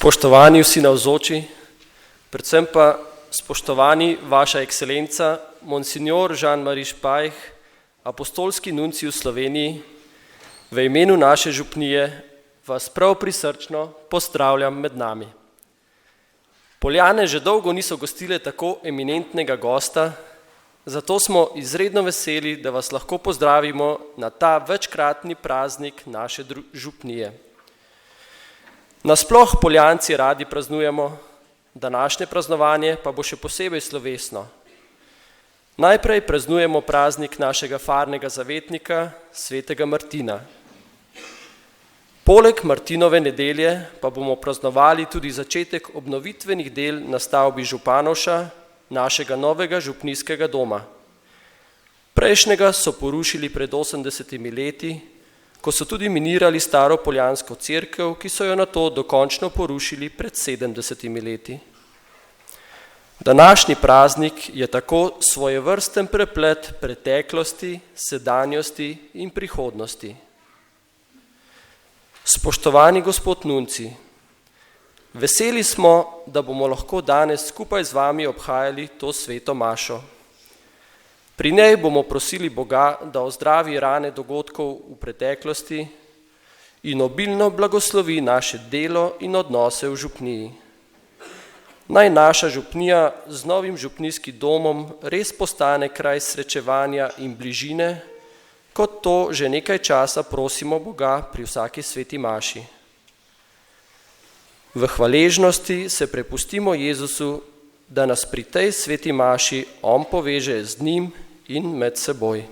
Spoštovani vsi navzoči, predvsem pa spoštovani vaša ekscelenca, monsignor Jean-Marie Špajh, apostolski nuncij v Sloveniji, v imenu naše župnije vas prav prisrčno pozdravljam med nami. Poljane že dolgo niso gostile tako eminentnega gosta, zato smo izredno veseli, da vas lahko pozdravimo na ta večkratni praznik naše župnije. Nasploh Poljanci radi praznujemo, današnje praznovanje pa bo še posebej slovesno. Najprej praznujemo praznik našega farnega zavetnika, svetega Martina. Poleg Martinove nedelje pa bomo praznovali tudi začetek obnovitvenih del na stavbi Županovša, našega novega župnijskega doma. Prejšnjega so porušili pred 80 leti, ko so tudi minirali staro poljansko cerkev, ki so jo nato dokončno porušili pred 70 leti. Današnji praznik je tako svojevrsten preplet preteklosti, sedanjosti in prihodnosti. Spoštovani gospod nuncij, veseli smo, da bomo lahko danes skupaj z vami obhajali to sveto mašo. Pri njej bomo prosili Boga, da ozdravi rane dogodkov v preteklosti in obilno blagoslovi naše delo in odnose v župniji. Naj naša župnija z novim župnijskim domom res postane kraj srečevanja in bližine, kot to že nekaj časa prosimo Boga pri vsaki sveti maši. V hvaležnosti se prepustimo Jezusu, da nas pri tej sveti maši on poveže z njim in med seboj.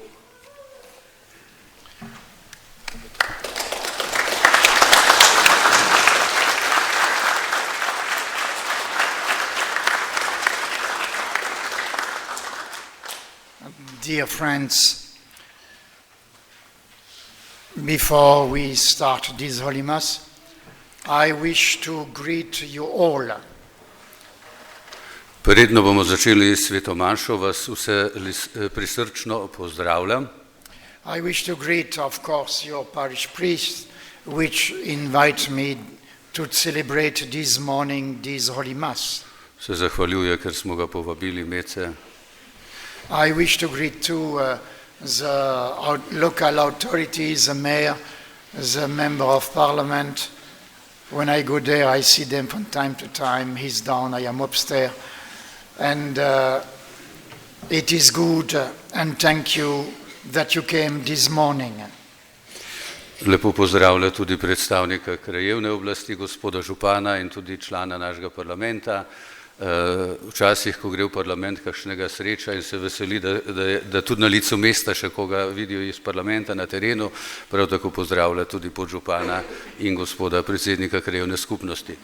Dear friends, before we start this Holy Mass, I wish to greet you all. Predno bomo začeli sveto mašo, vas vse prisrčno pozdravljam. I wish to greet, of course, your parish priest, which invite me to celebrate this morning this Holy Mass. Se zahvaljuje, ker smo ga povabili mece. I wish to greet too the local authorities, the mayor, the member of parliament. When I go there, I see them from time to time. He's down, I am upstairs. And it is good and thank you that you came this morning. Lepo pozdravlja tudi predstavnika krajevne oblasti, gospoda župana in tudi člana našega parlamenta. Včasih, ko gre v parlament kakšnega sreča in se veseli, da tudi na licu mesta še koga vidijo iz parlamenta na terenu, prav tako pozdravlja tudi podžupana in gospoda predsednika krajevne skupnosti.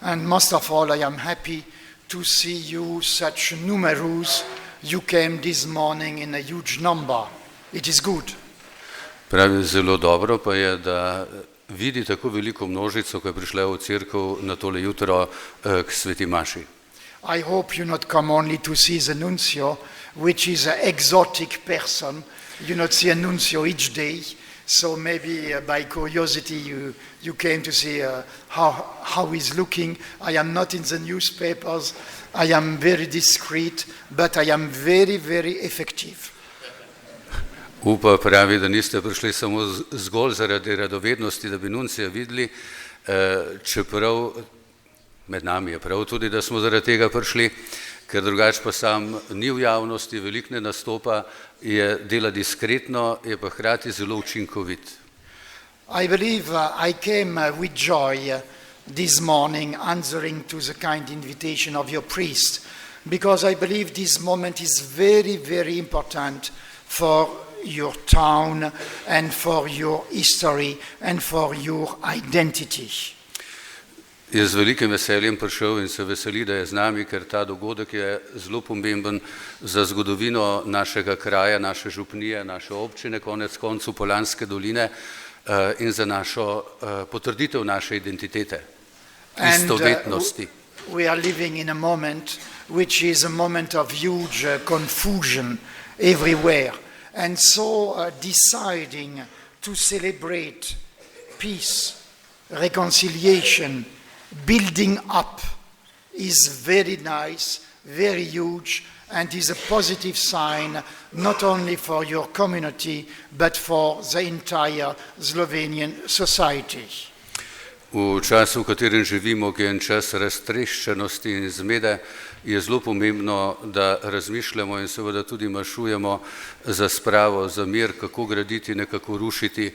And most of all, I am happy to see you such numerous. You came this morning in a huge number. It is good. Pravi, zelo dobro pa je, da vidi tako veliko množico, ko je prišla v cerkev na tole jutro k sveti maši. I hope you not come only to see the nuncio, which is an exotic person. You not see a nuncio each day. So maybe by curiosity you came to see how he's looking. I am not in the newspapers. I am very discreet, but I am very, very effective. Upa pravi, da niste prišli samo zgolj zaradi radovednosti, da bi nuncija videli, čeprav med nami je prav tudi, da smo zaradi tega prišli, ker drugače pa sam ni v javnosti, veliko ne nastopa, je dela diskretno, je pa hkrati zelo učinkovit. I believe I came with joy this morning answering to the kind invitation of your priest, because I believe this moment is very, very important for your town and for your history and for your identity. Je z velikim veseljem prišel in se veseli, da je z nami, ker ta dogodek je zelo pomemben za zgodovino našega kraja, naše župnije, naše občine, konec koncev Poljanske doline in za našo potrditev naše identitete, istovetnosti. We are living in a moment which is a moment of huge confusion everywhere. And so deciding to celebrate peace, reconciliation, building up is very nice, very huge, and is a positive sign not only for your community, but for the entire Slovenian society. V času, v katerem živimo, ki je en čas raztreščenosti in zmede, je zelo pomembno, da razmišljamo in seveda tudi mašujemo za spravo, za mir, kako graditi, ne kako rušiti.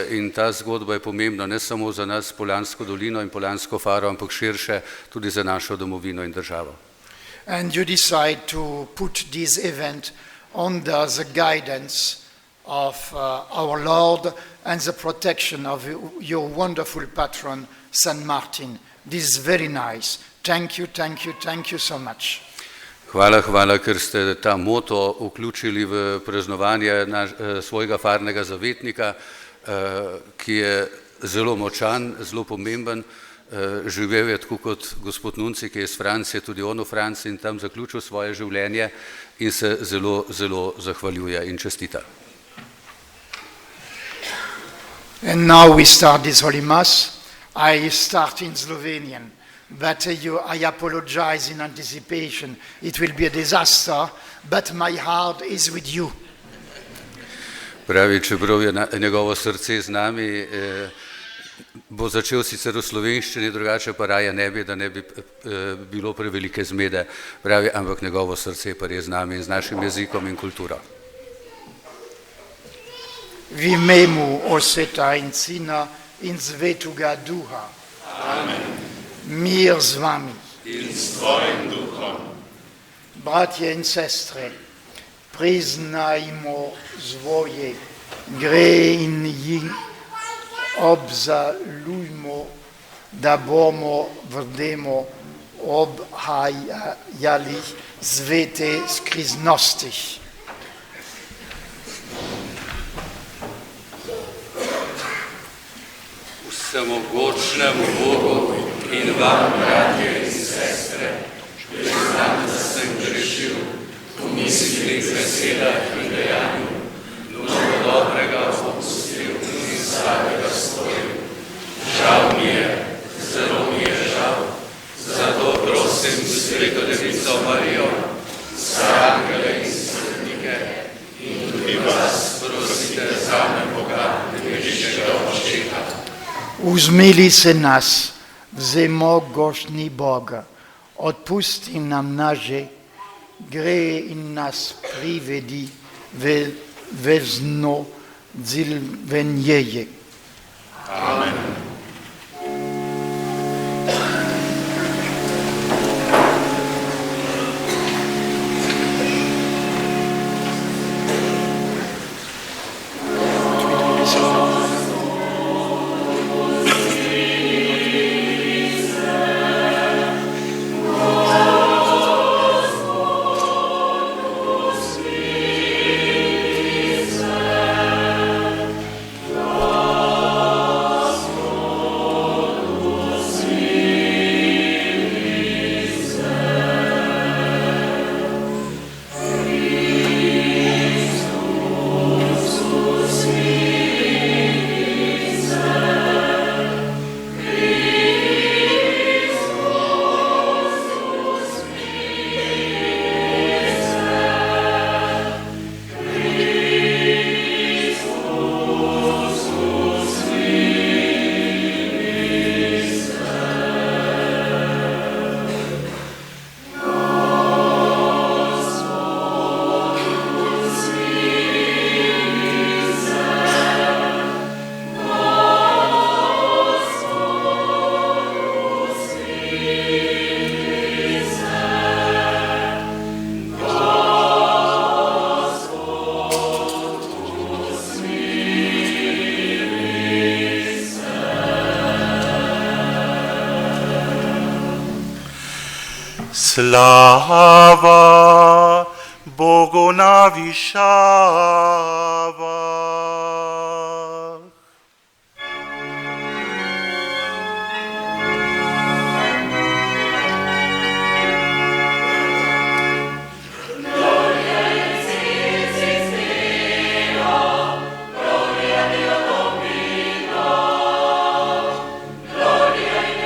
In ta zgodba je pomembna ne samo za nas, Poljansko dolino in Poljansko faro, ampak širše tudi za našo domovino in državo. And you decide to put this event under the guidance of our Lord and the protection of your wonderful patron, St. Martin. This is very nice. Thank you, thank you, thank you so much. Hvala, ker ste ta moto vključili v praznovanje svojega farnega zavetnika, ki je zelo močan, zelo pomemben. Živel je tako kot gospod Nunci, ki je iz Francije, tudi on v Franciji in tam zaključil svoje življenje in se zelo, zelo zahvaljuje in čestita. And now we start this Holy Mass. I start in Slovenian, but I apologize in anticipation. It will be a disaster, but my heart is with you. Pravi, čeprav je njegovo srce z nami, bo začel sicer v slovenščini, drugače pa raje ne bi, da ne bi bilo prevelike zmede. Pravi, ampak njegovo srce pa je z nami in z našim jezikom in kulturo. V imenu Otca in Sina in Svetega Duha. Amen. Mir z vami. In s tvojim duhom. Bratje in sestre, priznajmo svoje grehe in jih obžalujmo, da bomo vrdemo obhajali svete skrivnosti. Vsemogočnemu Bogu in vam, bratje in sestre, priznam, da sem grešil v mislih, besedah in dejanju, mnogo dobrega opustil in slabega storil. Žal mi je, zelo mi je žal, zato prosim Sveto Devico Marijo, za angele in svetnike in tudi vas prosite zame Boga, nebeškega Očeta. Uzmili se nas, vsemogočni Boga, odpusti nam naše grehe in nas privedi v vezno življenje. Amen. Slava Bogu na višavah. Gloria in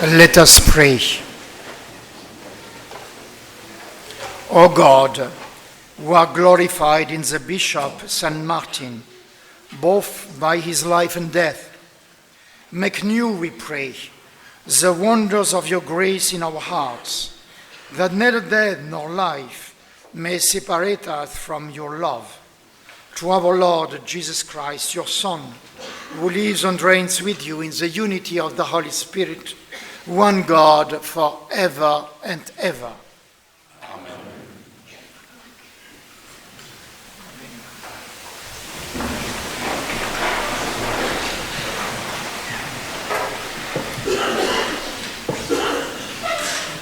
Let us pray. O God, who are glorified in the Bishop St. Martin, both by his life and death, make new, we pray, the wonders of your grace in our hearts, that neither death nor life may separate us from your love. Through our Lord Jesus Christ, your Son, who lives and reigns with you in the unity of the Holy Spirit, one God, forever and ever. Amen.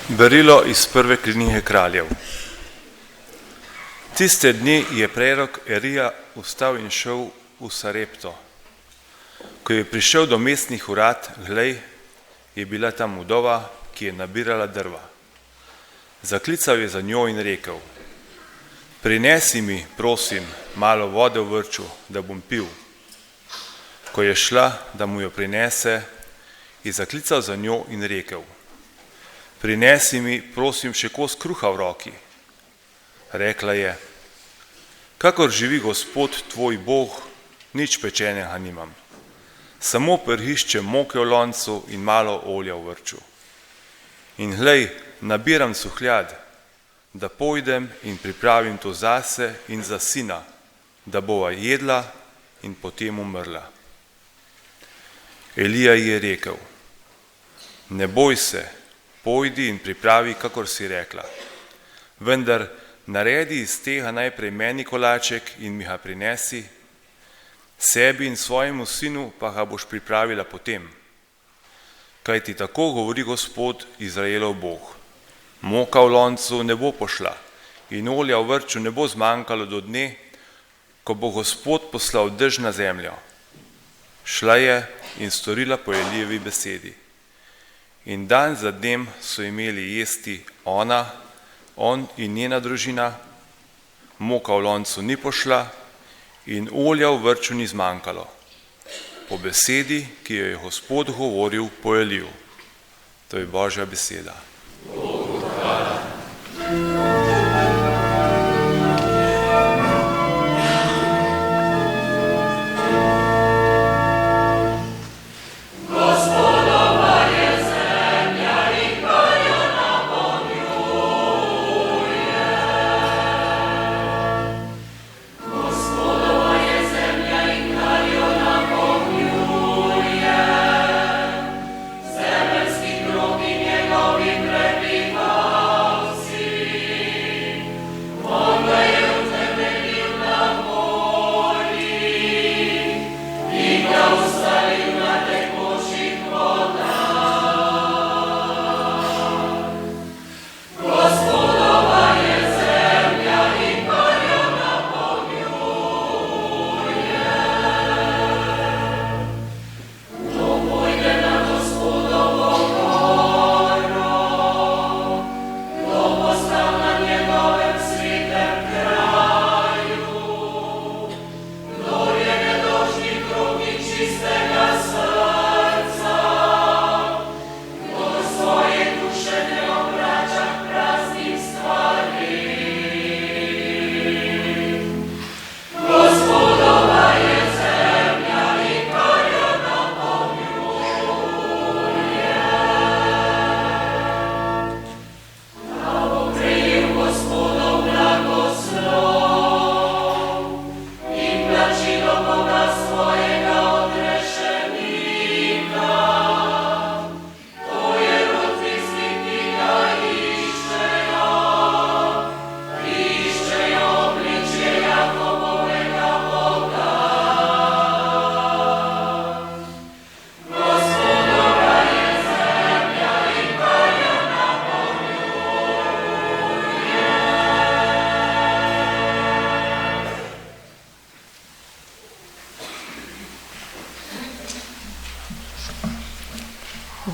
Berilo iz prve knjige Kraljev. Tiste dni je prerok Elija vstal in šel v Sarepto. Ko je prišel do mestnih urad, glej, je bila tam vdova, ki je nabirala drva. Zaklical je za njo in rekel: Prinesi mi, prosim, malo vode v vrču, da bom pil. Ko je šla, da mu jo prinese, je zaklical za njo in rekel: Prinesi mi, prosim, še kos kruha v roki. Rekla je: Kakor živi Gospod tvoj Bog, nič pečenega nimam, samo prhišče moke v loncu in malo olja v vrču. In glej, nabiram suhljad, da pojdem in pripravim to zase in za sina, da bova jedla in potem umrla. Elija je rekel: Ne boj se, pojdi in pripravi, kakor si rekla, vendar naredi iz tega najprej meni kolaček in mi ga prinesi, sebi in svojemu sinu pa ga boš pripravila potem. Kajti tako govori Gospod, Izraelov Bog: Moka v loncu ne bo pošla in olja v vrču ne bo zmanjkalo do dne, ko bo Gospod poslal dež na zemljo. Šla je in storila po Elijevi besedi. In dan za dnem so imeli jesti on in njena družina, moka v loncu ni pošla in olja v vrču ni zmanjkalo, po besedi, ki jo je Gospod govoril po Eliju. To je Božja beseda. Bogu hvala.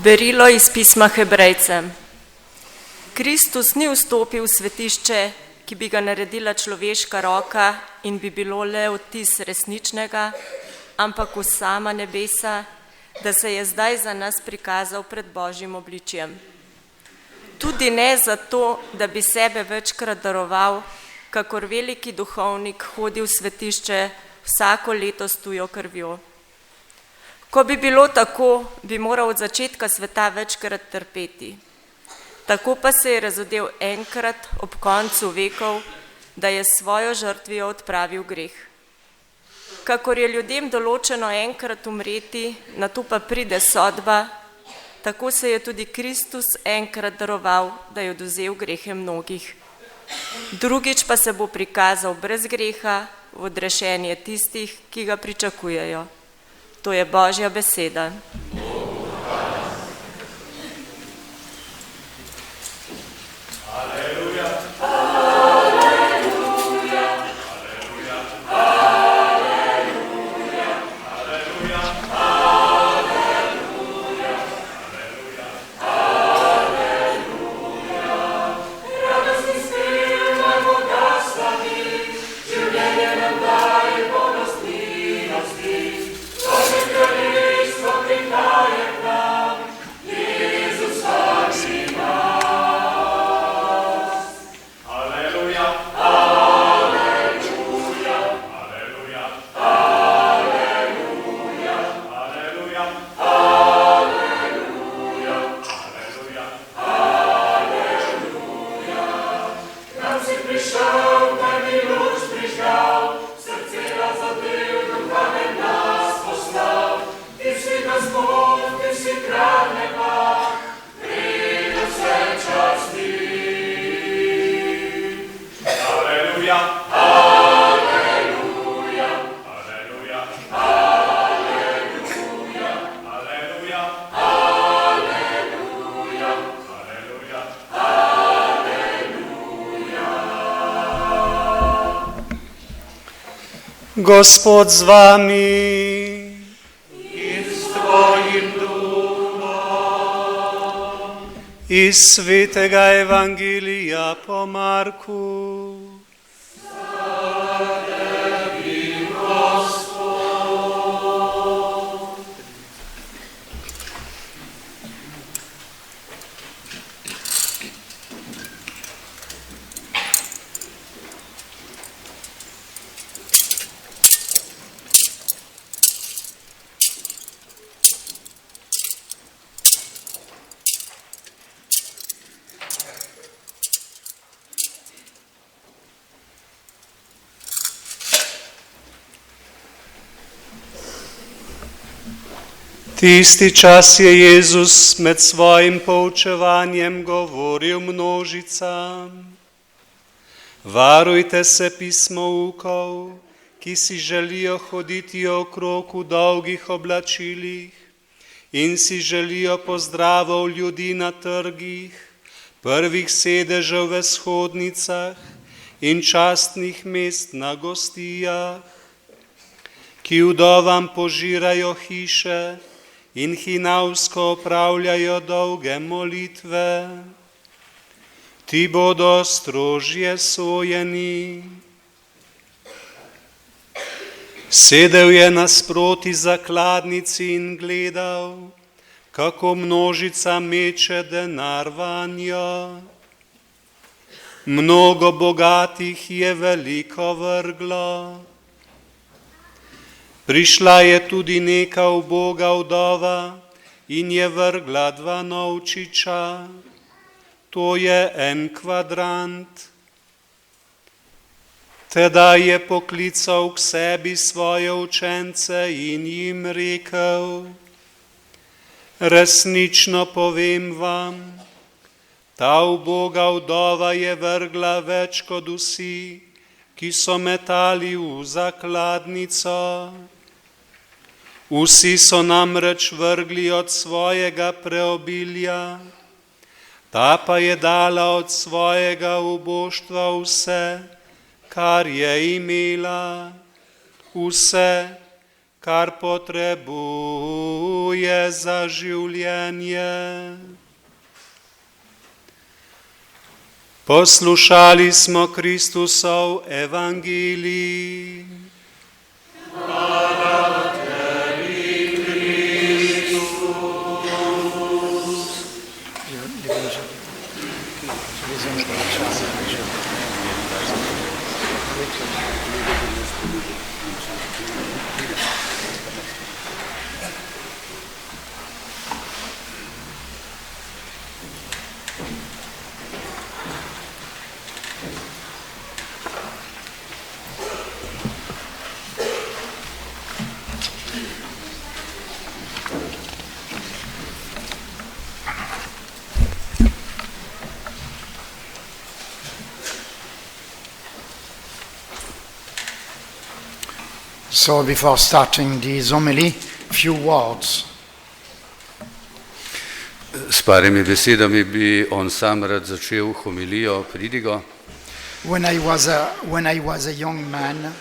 Berilo iz pisma Hebrejcem. Kristus ni vstopil v svetišče, ki bi ga naredila človeška roka in bi bilo le odtis resničnega, ampak v sama nebesa, da se je zdaj za nas prikazal pred Božjim obličjem. Tudi ne zato, da bi sebe večkrat daroval, kakor veliki duhovnik hodi v svetišče vsako leto s tujo krvjo. Ko bi bilo tako, bi moral od začetka sveta večkrat trpeti. Tako pa se je razodel enkrat ob koncu vekov, da je s svojo žrtvijo odpravil greh. Kakor je ljudem določeno enkrat umreti, nato pa pride sodba, tako se je tudi Kristus enkrat daroval, da je odvzel grehe mnogih. Drugič pa se bo prikazal brez greha v odrešenje tistih, ki ga pričakujejo. To je Božja beseda. Gospod z vami. In s tvojim duhom. Iz svetega Evangelija po Marku. Tisti čas je Jezus med svojim poučevanjem govoril množicam: varujte se pismoukov, ki si želijo hoditi okrog v dolgih oblačilih in si želijo pozdravov ljudi na trgih, prvih sedežev v shodnicah in častnih mest na gostijah, ki vdovam požirajo hiše in hinavsko opravljajo dolge molitve. Ti bodo strožje sojeni. Sedel je nasproti zakladnici in gledal, kako množica meče denar vanjo. Mnogo bogatih je veliko vrglo. Prišla je tudi neka uboga vdova in je vrgla 2 novčiča, to je 1 kvadrant. Tedaj je poklical k sebi svoje učence in jim rekel: resnično povem vam, ta uboga vdova je vrgla več kot vsi, ki so metali v zakladnico. Vsi so namreč vrgli od svojega preobilja, ta pa je dala od svojega uboštva vse, kar je imela, vse, kar potrebuje za življenje. Poslušali smo Kristusov evangelij. Hvala tebi, Kristus. So before starting this homily, few words. S parimi besedami bi on sam rad začel homilijo, pridigo. When I was a young man,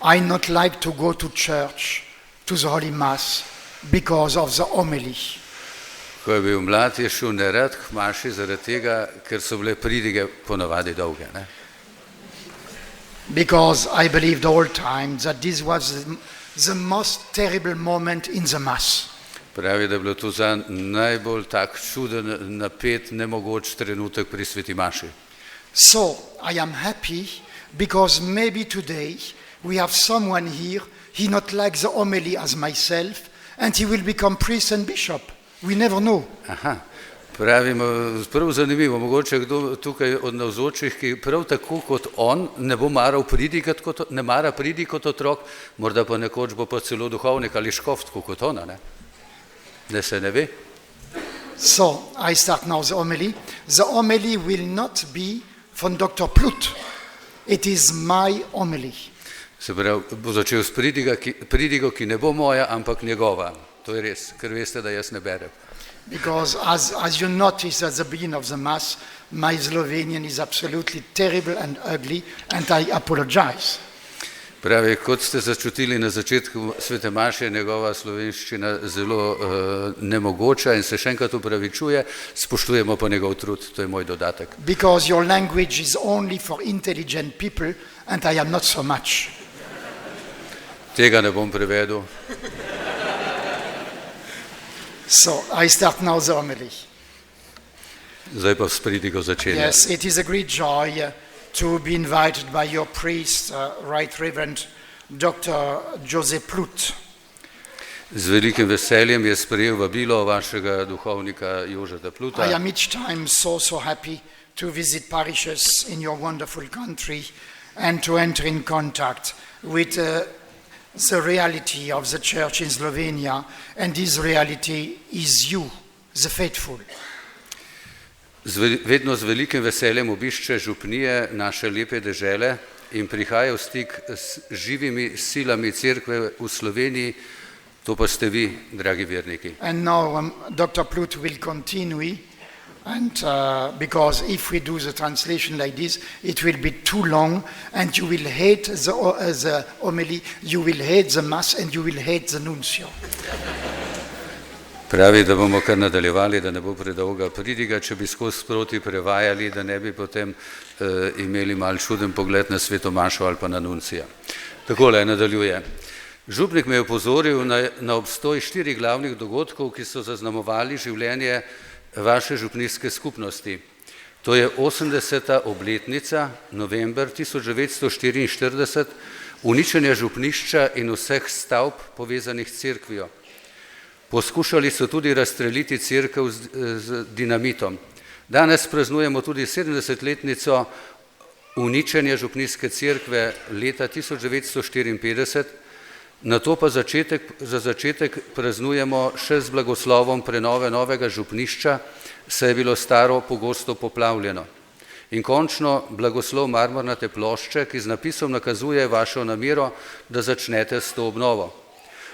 I not like to go to church, to the Holy Mass, because of the homily. Ko je bil mlad, je šel nerad k maši zaradi tega, ker so bile pridige ponavadi dolge. Ne? Because I believed all time that this was the most terrible moment in the Mass. Pravi, da je bilo to za najbolj tak čuden, napet, nemogoč trenutek pri sveti maši. So I am happy because maybe today we have someone here, he not like the homily as myself, and he will become priest and bishop. We never know. Aha, pravimo, prav zanimivo, mogoče kdo tukaj od navzočih, ki prav tako kot on ne bo maral pridigat, ne mara pridi kot otrok, morda pa nekoč bo pa celo duhovnik ali škof, tako kot ona, ne? Ne se ne ve. So I start now the homily. The homily will not be from Dr. Plut. It is my homily. Se pravi, bo začel s pridigo, ki ne bo moja, ampak njegova. To je res, ker veste, da jaz ne berem. Because as you notice at the beginning of the Mass, my Slovenian is absolutely terrible and ugly, and I apologize. Pravi, kot ste začutili na začetku svete maše, je njegova slovenščina zelo nemogoča in se še enkrat upravičuje, spoštujemo pa njegov trud, to je moj dodatek. Because your language is only for intelligent people, and I am not so much. Tega ne bom prevedel. So I start now the homily. Zdaj pa s pridigo začenjam. Yes, it is a great joy to be invited by your priest, Right Reverend Dr. Joseph Plut. Z velikim veseljem je sprejel vabilo vašega duhovnika Jožeta Pluta. I am each time so happy to visit parishes in your wonderful country and to enter in contact with the reality of the church in Slovenia, and this reality is you, the faithful. Vedno z velikim veseljem obišče župnije naše lepe dežele in prihaja v stik s živimi silami cerkve v Sloveniji, to pa ste vi, dragi verniki. And now Dr. Plut will continue, and because if we do the translation like this, it will be too long, and you will hate the homily, you will hate the Mass, and you will hate the nuncio. Pravi, da bomo kar nadaljevali, da ne bo predolga pridiga, če bi skozi sproti prevajali, da ne bi potem imeli mal čuden pogled na sveto mašo ali pa na nuncija. Takole nadaljuje. Župnik me je opozoril na obstoj 4 glavnih dogodkov, ki so zaznamovali življenje vaše župnijske skupnosti. To je 80. obletnica, november 1944, uničenja župnišča in vseh stavb povezanih s cerkvijo. Poskušali so tudi razstreliti cerkev z dinamitom. Danes praznujemo tudi 70-letnico uničenja župnijske cerkve leta 1954, nato pa za začetek praznujemo še z blagoslovom prenove novega župnišča, saj je bilo staro pogosto poplavljeno. In končno blagoslov marmornate plošče, ki z napisom nakazuje vašo namero, da začnete s to obnovo.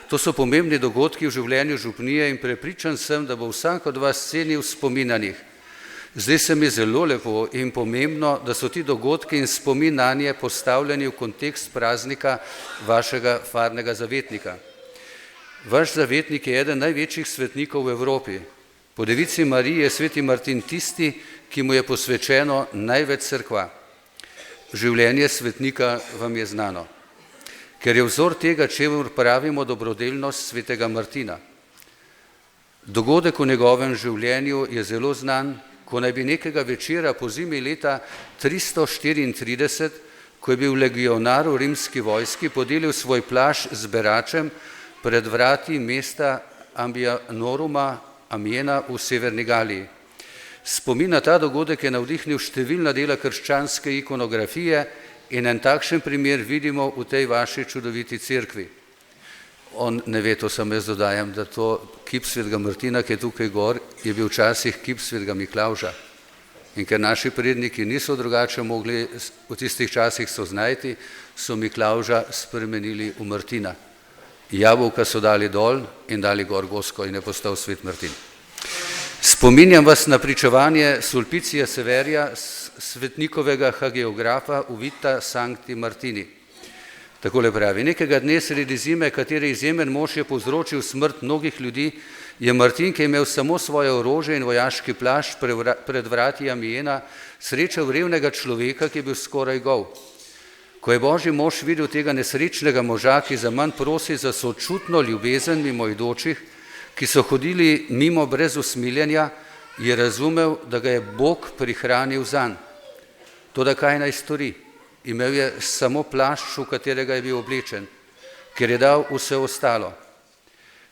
To so pomembni dogodki v življenju župnije in prepričan sem, da bo vsak od vas cenil spomin na njih. Zdaj se mi zelo lepo in pomembno, da so ti dogodki in spomin na nje postavljeni v kontekst praznika vašega farnega zavetnika. Vaš zavetnik je eden največjih svetnikov v Evropi. Po Devici Mariji je sveti Martin tisti, ki mu je posvečeno največ cerkva. Življenje svetnika vam je znano, ker je vzor tega, čemur pravimo dobrodelnost svetega Martina. Dogodek v njegovem življenju je zelo znan ko naj bi nekega večera po zimi leta 334, ko je bil legionar v rimski vojski, podelil svoj plašč z beračem pred vrati mesta Ambianoruma, Amiena v severni Galiji. Spomin na ta dogodek je navdihnil številna dela krščanske ikonografije in en takšen primer vidimo v tej vaši čudoviti cerkvi. On ne ve, to sem jaz dodajam, da to kip svetega Martina, ki je tukaj gor, je bil včasih kip svetega Miklavža. In ker naši predniki niso drugače mogli v tistih časih soznajti, so Miklavža spremenili v Martina. Jabolka so dali dol in dali gor Gosko in je postal svet Martin. Spominjam vas na pričevanje Sulpicija Severija, svetnikovega hagiografa u Vita Sancti Martini. Takole pravi, nekega dne sredi zime, katere izjemen mož je povzročil smrt mnogih ljudi, je Martin, ki je imel samo svoje orožje in vojaški plašč pred vrati Amiena, srečal revnega človeka, ki je bil skoraj gol. Ko je Božji mož videl tega nesrečnega moža, ki zaman prosi za sočutno ljubezen mimoidočih, ki so hodili mimo brez usmiljenja, je razumel, da ga je Bog prihranil zanj. Toda kaj naj stori? Imel je samo plašč, v katerega je bil oblečen, ker je dal vse ostalo.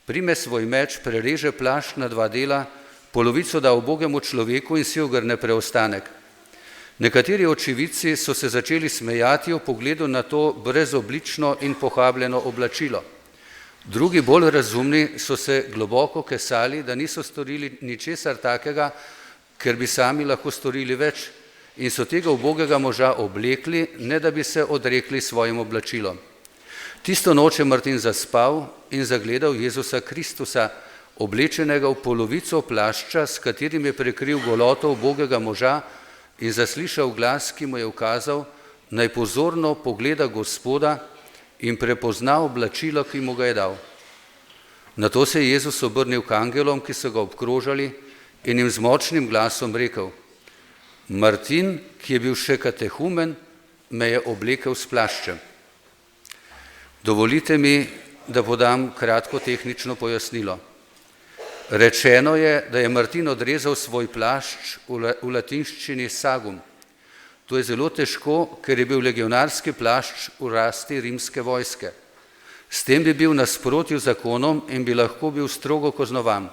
Prime svoj meč, prereže plašč na dva dela, polovico da ubogemu človeku in si ogrne preostanek. Nekateri očividci so se začeli smejati v pogledu na to brezoblično in pohabljeno oblačilo. Drugi, bolj razumni, so se globoko kesali, da niso storili ničesar takega, ker bi sami lahko storili več, in so tega ubogega moža oblekli, ne da bi se odrekli svojim oblačilom. Tisto noč je Martin zaspal in zagledal Jezusa Kristusa, oblečenega v polovico plašča, s katerim je prekril goloto ubogega moža, in zaslišal glas, ki mu je ukazal, naj pozorno pogleda Gospoda in prepozna oblačilo, ki mu ga je dal. Nato se je Jezus obrnil k angelom, ki so ga obkrožali, in jim z močnim glasom rekel, Martin, ki je bil še katehumen, me je oblekel s plaščem. Dovolite mi, da podam kratko tehnično pojasnilo. Rečeno je, da je Martin odrezal svoj plašč v latinščini sagum. To je zelo težko, ker je bil legionarski plašč v rasti rimske vojske. S tem bi bil nasprotju zakonom in bi lahko bil strogo kaznovan.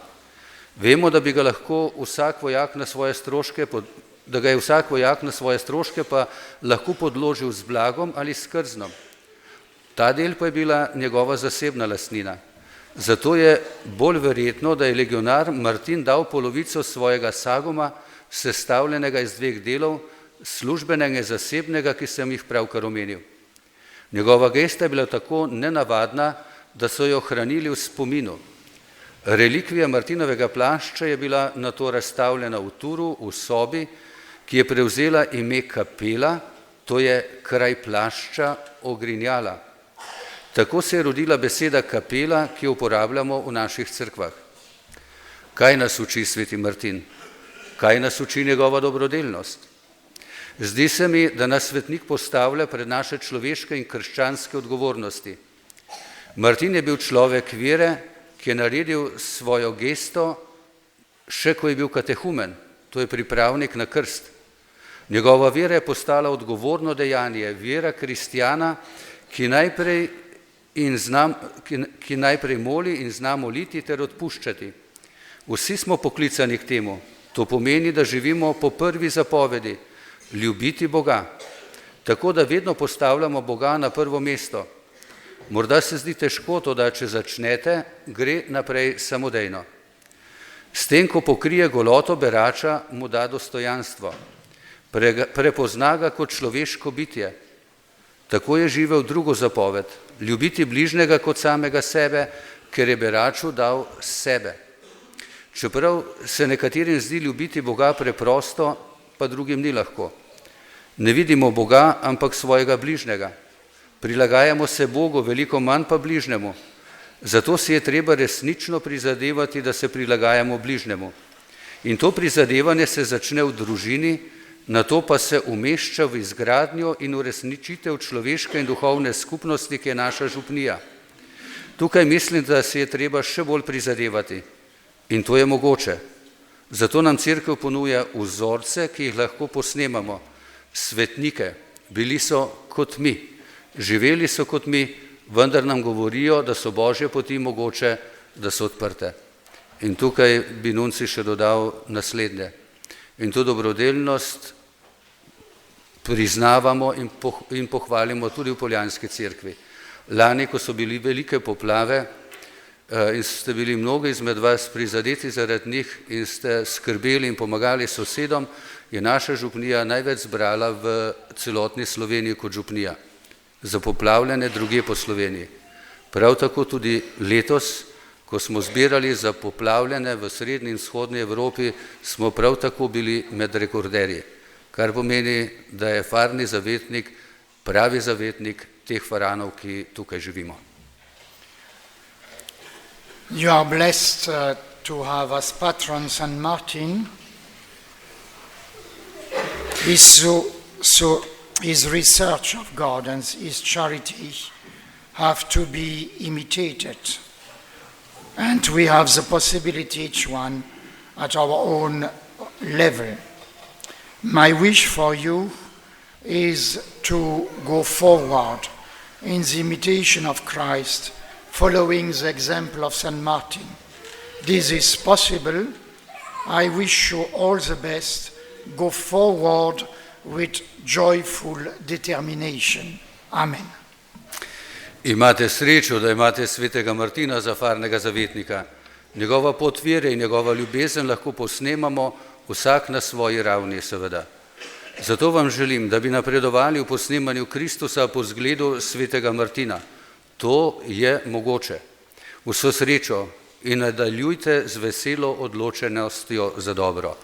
Vemo, da bi ga lahko vsak vojak na svoje stroške, pa lahko podložil z blagom ali s krznom. Ta del pa je bila njegova zasebna lastnina. Zato je bolj verjetno, da je legionar Martin dal polovico svojega saguma, sestavljenega iz dveh delov, službenega in zasebnega, ki sem jih pravkar omenil. Njegova gesta je bila tako nenavadna, da so jo hranili v spominu. Relikvija Martinovega plašča je bila nato razstavljena v Turu, v sobi, ki je prevzela ime kapela, to je kraj plašča ogrinjala. Tako se je rodila beseda kapela, ki jo uporabljamo v naših cerkvah. Kaj nas uči sveti Martin? Kaj nas uči njegova dobrodelnost? Zdi se mi, da nas svetnik postavlja pred naše človeške in krščanske odgovornosti. Martin je bil človek vere, ki je naredil svojo gesto, še ko je bil katehumen, to je pripravnik na krst. Njegova vera je postala odgovorno dejanje, vera kristjana, ki najprej moli in zna moliti ter odpuščati. Vsi smo poklicani k temu. To pomeni, da živimo po prvi zapovedi, ljubiti Boga. Tako da vedno postavljamo Boga na prvo mesto. Morda se zdi težko, to da če začnete, gre naprej samodejno. S tem, ko pokrije goloto berača, mu da dostojanstvo. Prepozna ga kot človeško bitje. Tako je živel drugo zapoved, ljubiti bližnjega kot samega sebe, ker je beraču dal sebe. Čeprav se nekaterim zdi ljubiti Boga preprosto, pa drugim ni lahko. Ne vidimo Boga, ampak svojega bližnjega. Prilagajamo se Bogu, veliko manj pa bližnjemu. Zato si je treba resnično prizadevati, da se prilagajamo bližnjemu. In to prizadevanje se začne v družini, nato pa se umešča v izgradnjo in uresničitev človeške in duhovne skupnosti, ki je naša župnija. Tukaj mislim, da se je treba še bolj prizadevati. In to je mogoče. Zato nam Cerkev ponuja vzorce, ki jih lahko posnemamo, svetnike, bili so kot mi, živeli so kot mi, vendar nam govorijo, da so Božje poti mogoče, da so odprte. In tukaj bi nunci še dodal naslednje. In to dobrodelnost priznavamo in pohvalimo tudi v Poljanski cerkvi. Lani, ko so bili velike poplave in ste bili mnogi izmed vas prizadeti zaradi njih in ste skrbeli in pomagali sosedom, je naša župnija največ zbrala v celotni Sloveniji kot župnija za poplavljene drugje po Sloveniji. Prav tako tudi letos, ko smo zbirali za poplavljene v srednji in vzhodni Evropi, smo prav tako bili med rekorderji, kar pomeni, da je farni zavetnik pravi zavetnik teh faranov, ki tukaj živimo. You are blessed to have as patron St. Martin. His research of God and his charity have to be imitated. And we have the possibility, each one, at our own level. My wish for you is to go forward in the imitation of Christ, following the example of St. Martin. This is possible. I wish you all the best. Go forward with joyful determination. Amen. Imate srečo, da imate svetega Martina za farnega zavetnika. Njegova pot vere in njegova ljubezen lahko posnemamo vsak na svoji ravni, seveda. Zato vam želim, da bi napredovali v posnemanju Kristusa po zgledu svetega Martina. To je mogoče. Vso srečo in nadaljujte z veselo odločenostjo za dobro.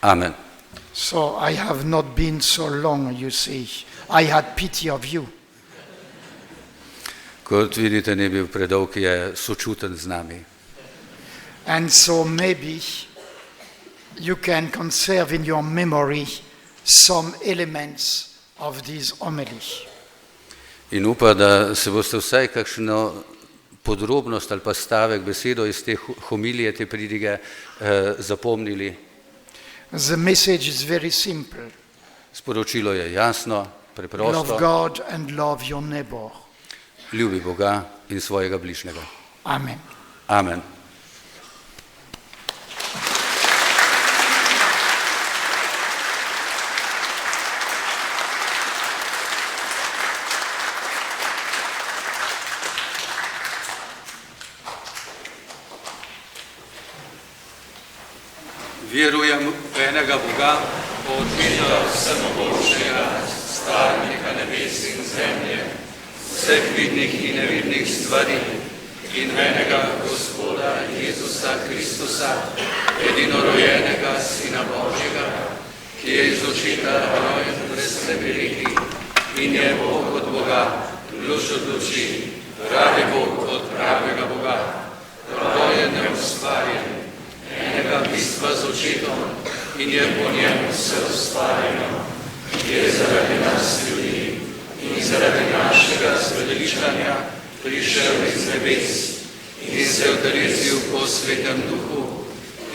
Amen. So I have not been so long, you see. I had pity of you. Kot vidite, ne bil predolg, je sočuten z nami. And so maybe you can conserve in your memory some elements of this homily. In upa, da se boste vsaj kakšno podrobnost ali pa stavek, besedo iz te homilije, te pridige zapomnili. The message is very simple. Sporočilo je jasno, preprosto. Love God and love your neighbor. Ljubi Boga in svojega bližnjega. Amen. Amen. Vjerujem v enega Boga, Očeta vsemogočnega, stvarnika nebes in zemlje, vseh vidnih in nevidnih stvari, in v enega Gospoda Jezusa Kristusa, edinorojenega Sina Božjega, ki je iz očeta rojen brez preveliki in je Bog od Boga, luč od luči, pravi Bog od pravega Boga, rojen neustvarjen, enega bistva z očetom in je po njemu vse ustvarjeno, je zaradi nas ljudi in zaradi našega zveličanja prišel iz nebes in se utelestil po svetem duhu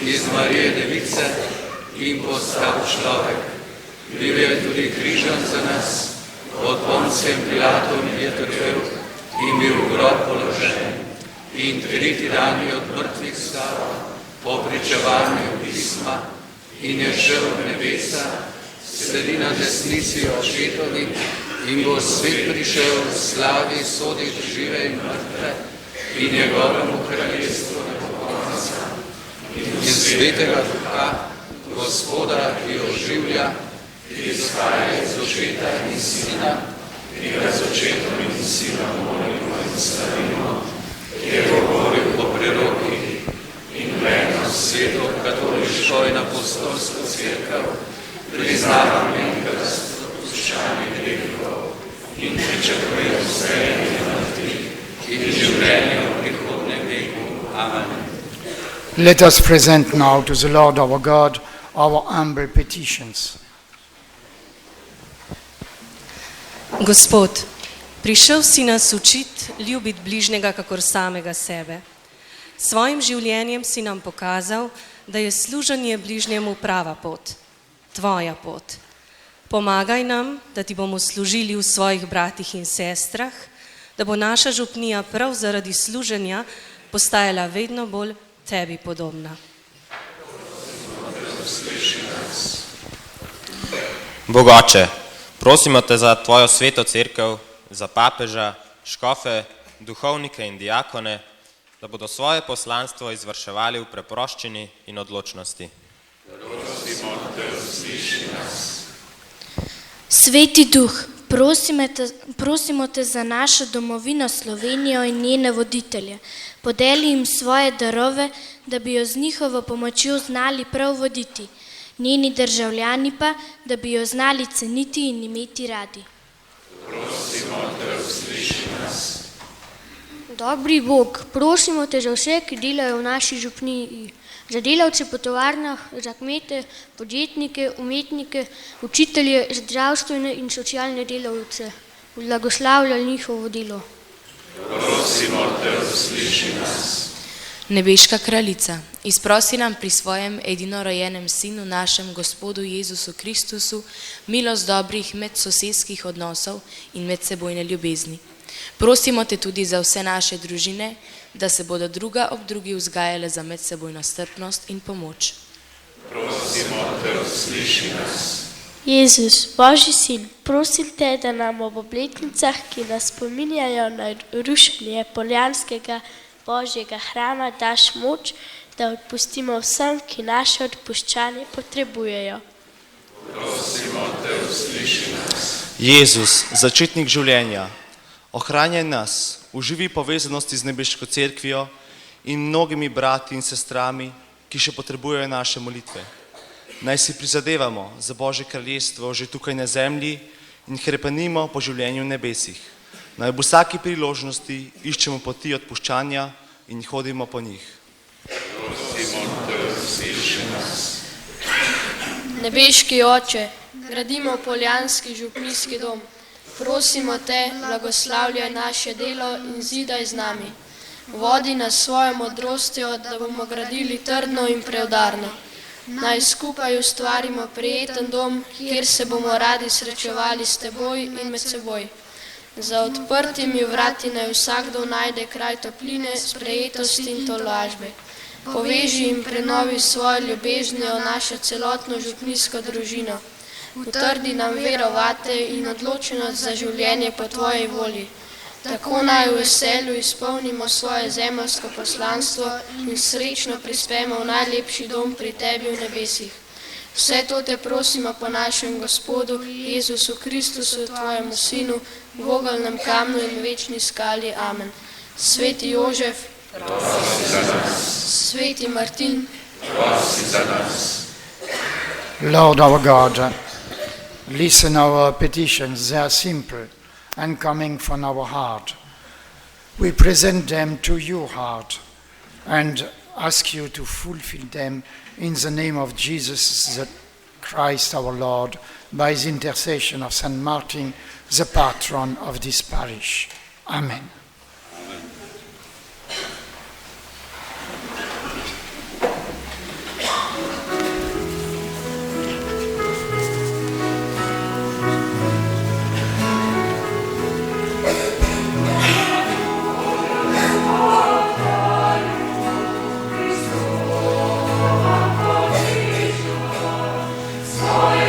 iz Marije Device in postal človek. Bil je tudi križan za nas, pod Poncijem Pilatom je trpel in bil v grob položen in tretji dan je od mrtvih vstal po pričevanju pisma in je šel v nebesa, sedi na desnici očetovi in bo svet prišel v slavi soditi žive in mrtve in njegovemu kraljestvu ne bo konca. In svetega duha, Gospoda, ki oživlja, ki izhaja iz očeta in sina, ki ga z očetom in sinom molimo in slavimo, ki je govoril po prerokih in v eno sveto katoliško in apostolsko cerkev, priznavam in krst odpuščanja grehov in pričakujem vstajenje mrtvih in življenje v prihodnjem veku. Amen. Let us present now to the Lord our God our humble petitions. Gospod, prišel si nas učit ljubiti bližnjega kakor samega sebe. Svojim življenjem si nam pokazal, da je služenje bližnjemu prava pot, tvoja pot. Pomagaj nam, da ti bomo služili v svojih bratih in sestrah, da bo naša župnija prav zaradi služenja postajala vedno bolj tebi podobna. Bogoče, prosimo te za tvojo sveto cerkev, za papeža, škofe, duhovnike in diakone, da bodo svoje poslanstvo izvrševali v preproščini in odločnosti. Sveti Duh, prosimo te za našo domovino Slovenijo in njene voditelje. Podeli jim svoje darove, da bi jo z njihovo pomočjo znali prav voditi. Njeni državljani pa, da bi jo znali ceniti in imeti radi. Prosimo te, usliši nas. Dobri Bog, prosimo te za vse, ki delajo v naši župniji, za delavce po tovarnah, za kmete, podjetnike, umetnike, učitelje, zdravstvene in socialne delavce, blagoslavljaj njihovo delo. Prosimo te, usliši nas. Nebeška kraljica, izprosi nam pri svojem edinorojenem sinu, našem Gospodu Jezusu Kristusu, milost dobrih medsosedskih odnosov in medsebojne ljubezni. Prosimo te tudi za vse naše družine, da se bodo druga ob drugi vzgajale za medsebojno strpnost in pomoč. Prosimo te, usliši nas. Jezus, Božji sin, prosim te, da nam ob obletnicah, ki nas spominjajo na rušenje Poljanskega Božjega hrama, daš moč, da odpustimo vsem, ki naše odpuščanje potrebujejo. Prosimo te, usliši nas. Jezus, začetnik življenja, ohranjaj nas v živi povezanosti z nebeško cerkvijo in mnogimi brati in sestrami, ki še potrebujejo naše molitve. Naj si prizadevamo za Božje kraljestvo že tukaj na zemlji in hrepenimo po življenju v nebesih. Naj v vsaki priložnosti iščemo poti odpuščanja in hodimo po njih. Prosimo te, usliši nas. Nebeški Oče, gradimo Poljanski župnijski dom. Prosimo te, blagoslavljaj naše delo in zidaj z nami. Vodi nas svojo modrostjo, da bomo gradili trdno in preudarno. Naj skupaj ustvarimo prijeten dom, kjer se bomo radi srečevali s teboj in med seboj. Za odprtimi vrati naj vsakdo najde kraj topline, sprejetosti in tolažbe. Poveži in prenovi svojo ljubeznijo našo celotno župnijsko družino. Utrdi nam vero vate in odločenost za življenje po tvojej volji. Tako naj v veselju izpolnimo svoje zemeljsko poslanstvo in srečno prispemo v najlepši dom pri tebi v nebesih. Vse to te prosimo po našem Gospodu Jezusu Kristusu, tvojemu sinu, v ogelnem kamnu in večni skali. Amen. Sveti Jožef, prosi za nas. Sveti Martin, prosi za nas. Lord our God, listen our petitions. They are simple and coming from our heart. We present them to your heart and ask you to fulfill them in the name of Jesus the Christ our Lord, by the intercession of Saint Martin, the patron of this parish. Amen. Svojej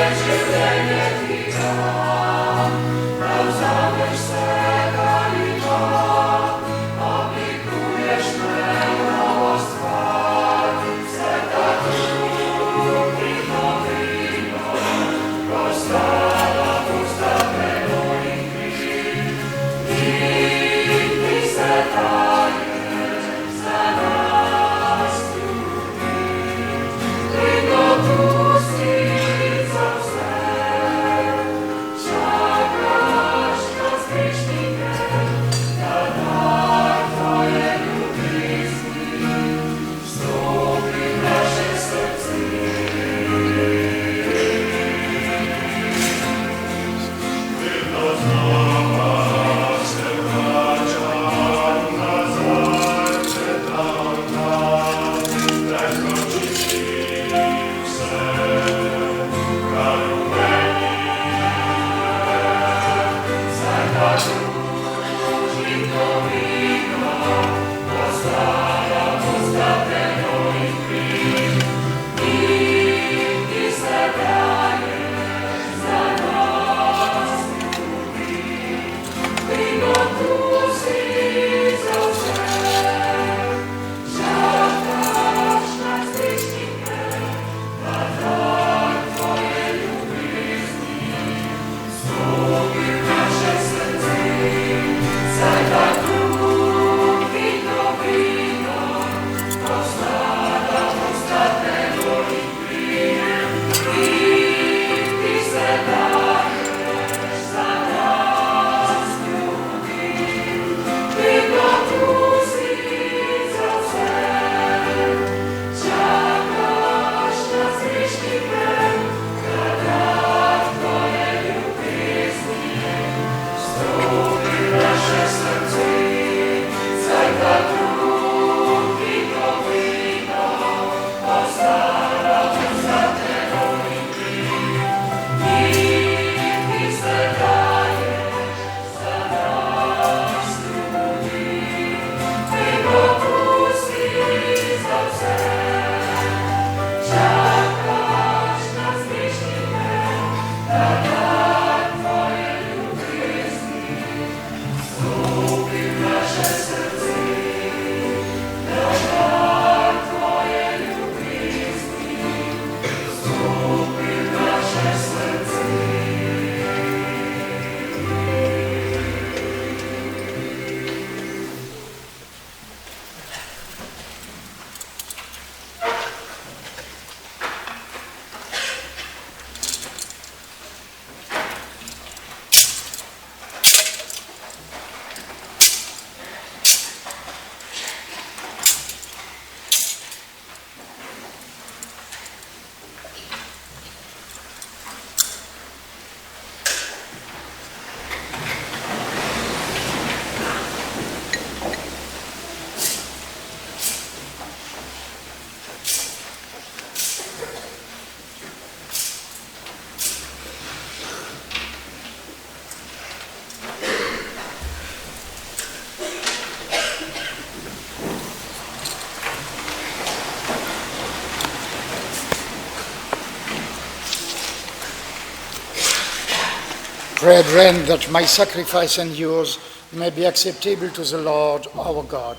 Brethren, that my sacrifice and yours may be acceptable to the Lord our God.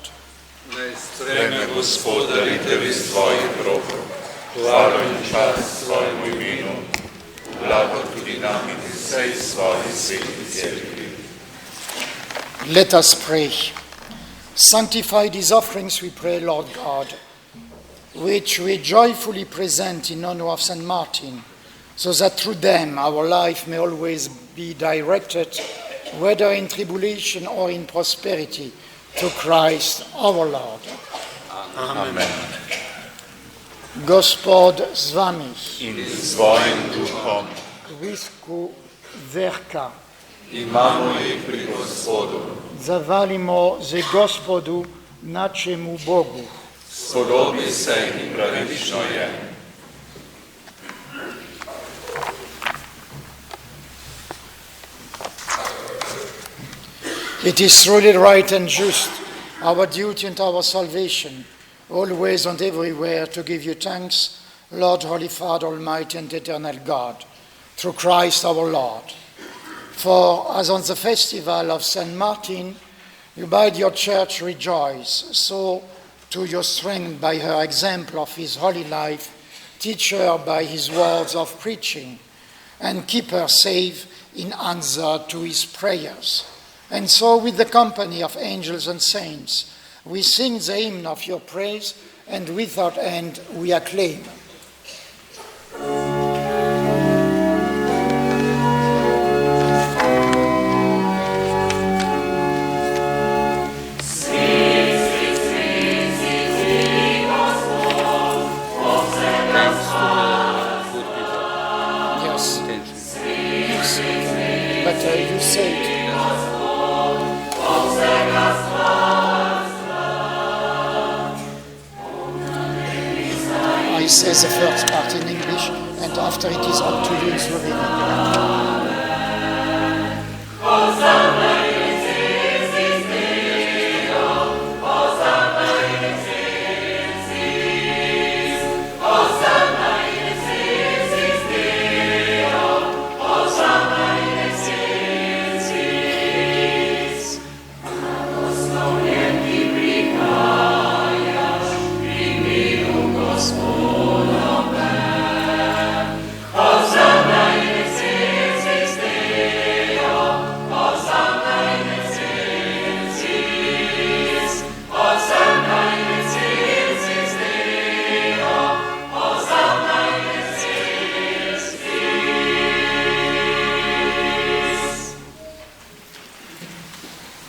Naj sprejme Gospod daritev iz tvojih rok, hvalo in čast svojemu imenu, blago tudi nam in vsej svoji sveti cerkvi. Let us pray. Sanctify these offerings, we pray, Lord God, which we joyfully present in honor of St. Martin, so that through them our life may always be directed, whether in tribulation or in prosperity, to Christ our Lord. Amen. Gospod z vami. In s svojim duhom. Quisque verka. Imamo jih pri Gospodu. Zavalimo ze Gospodu, našemu Bogu. Spodobi se in pravično je. It is truly right and just, our duty and our salvation, always and everywhere to give you thanks, Lord, Holy Father, Almighty and Eternal God, through Christ our Lord. For as on the festival of St. Martin, you bade your church rejoice, so to your strength by her example of his holy life, teach her by his words of preaching, and keep her safe in answer to his prayers. And so with the company of angels and saints, we sing the hymn of your praise, and without end we acclaim. You said. I say the first part in English, and after it is up to you in Slovenian.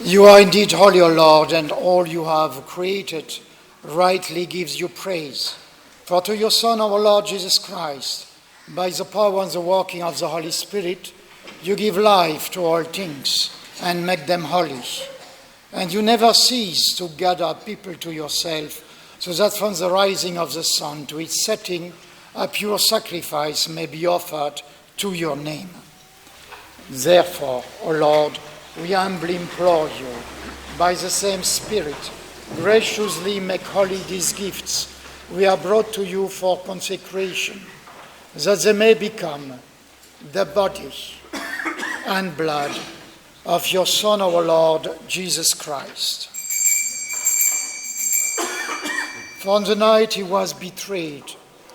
You are indeed holy, O Lord, and all you have created rightly gives you praise. For to your Son, our Lord Jesus Christ, by the power and the working of the Holy Spirit, you give life to all things and make them holy. And you never cease to gather people to yourself, so that from the rising of the sun to its setting, a pure sacrifice may be offered to your name. Therefore, O Lord, we humbly implore you, by the same Spirit, graciously make holy these gifts we are brought to you for consecration, that they may become the body and blood of your Son, our Lord, Jesus Christ. For on the night he was betrayed,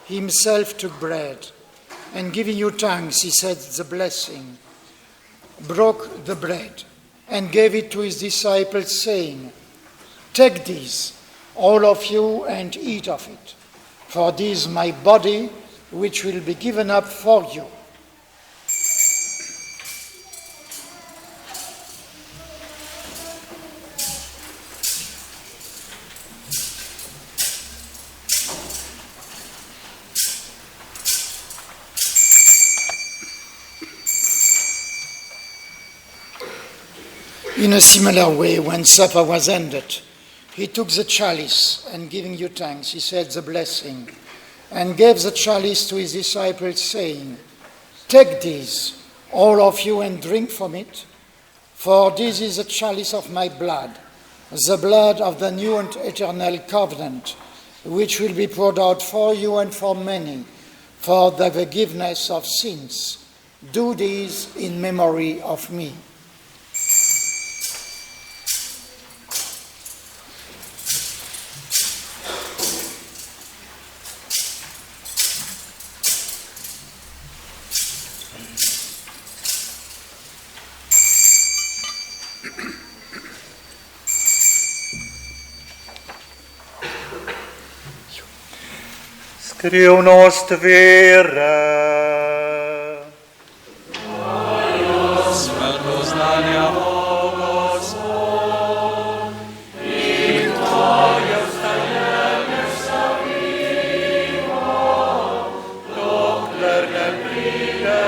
he himself took bread, and giving you thanks, he said the blessing, broke the bread, and gave it to his disciples, saying, "Take this, all of you, and eat of it, for this is my body, which will be given up for you." In a similar way, when supper was ended, he took the chalice, and giving you thanks, he said the blessing, and gave the chalice to his disciples, saying, "Take this, all of you, and drink from it, for this is the chalice of my blood, the blood of the new and eternal covenant, which will be poured out for you and for many, for the forgiveness of sins. Do this in memory of me. Skrivnost vere. Smrtno znanja o Gospod in Tvoje vstajenje slavimo, dokler ne pride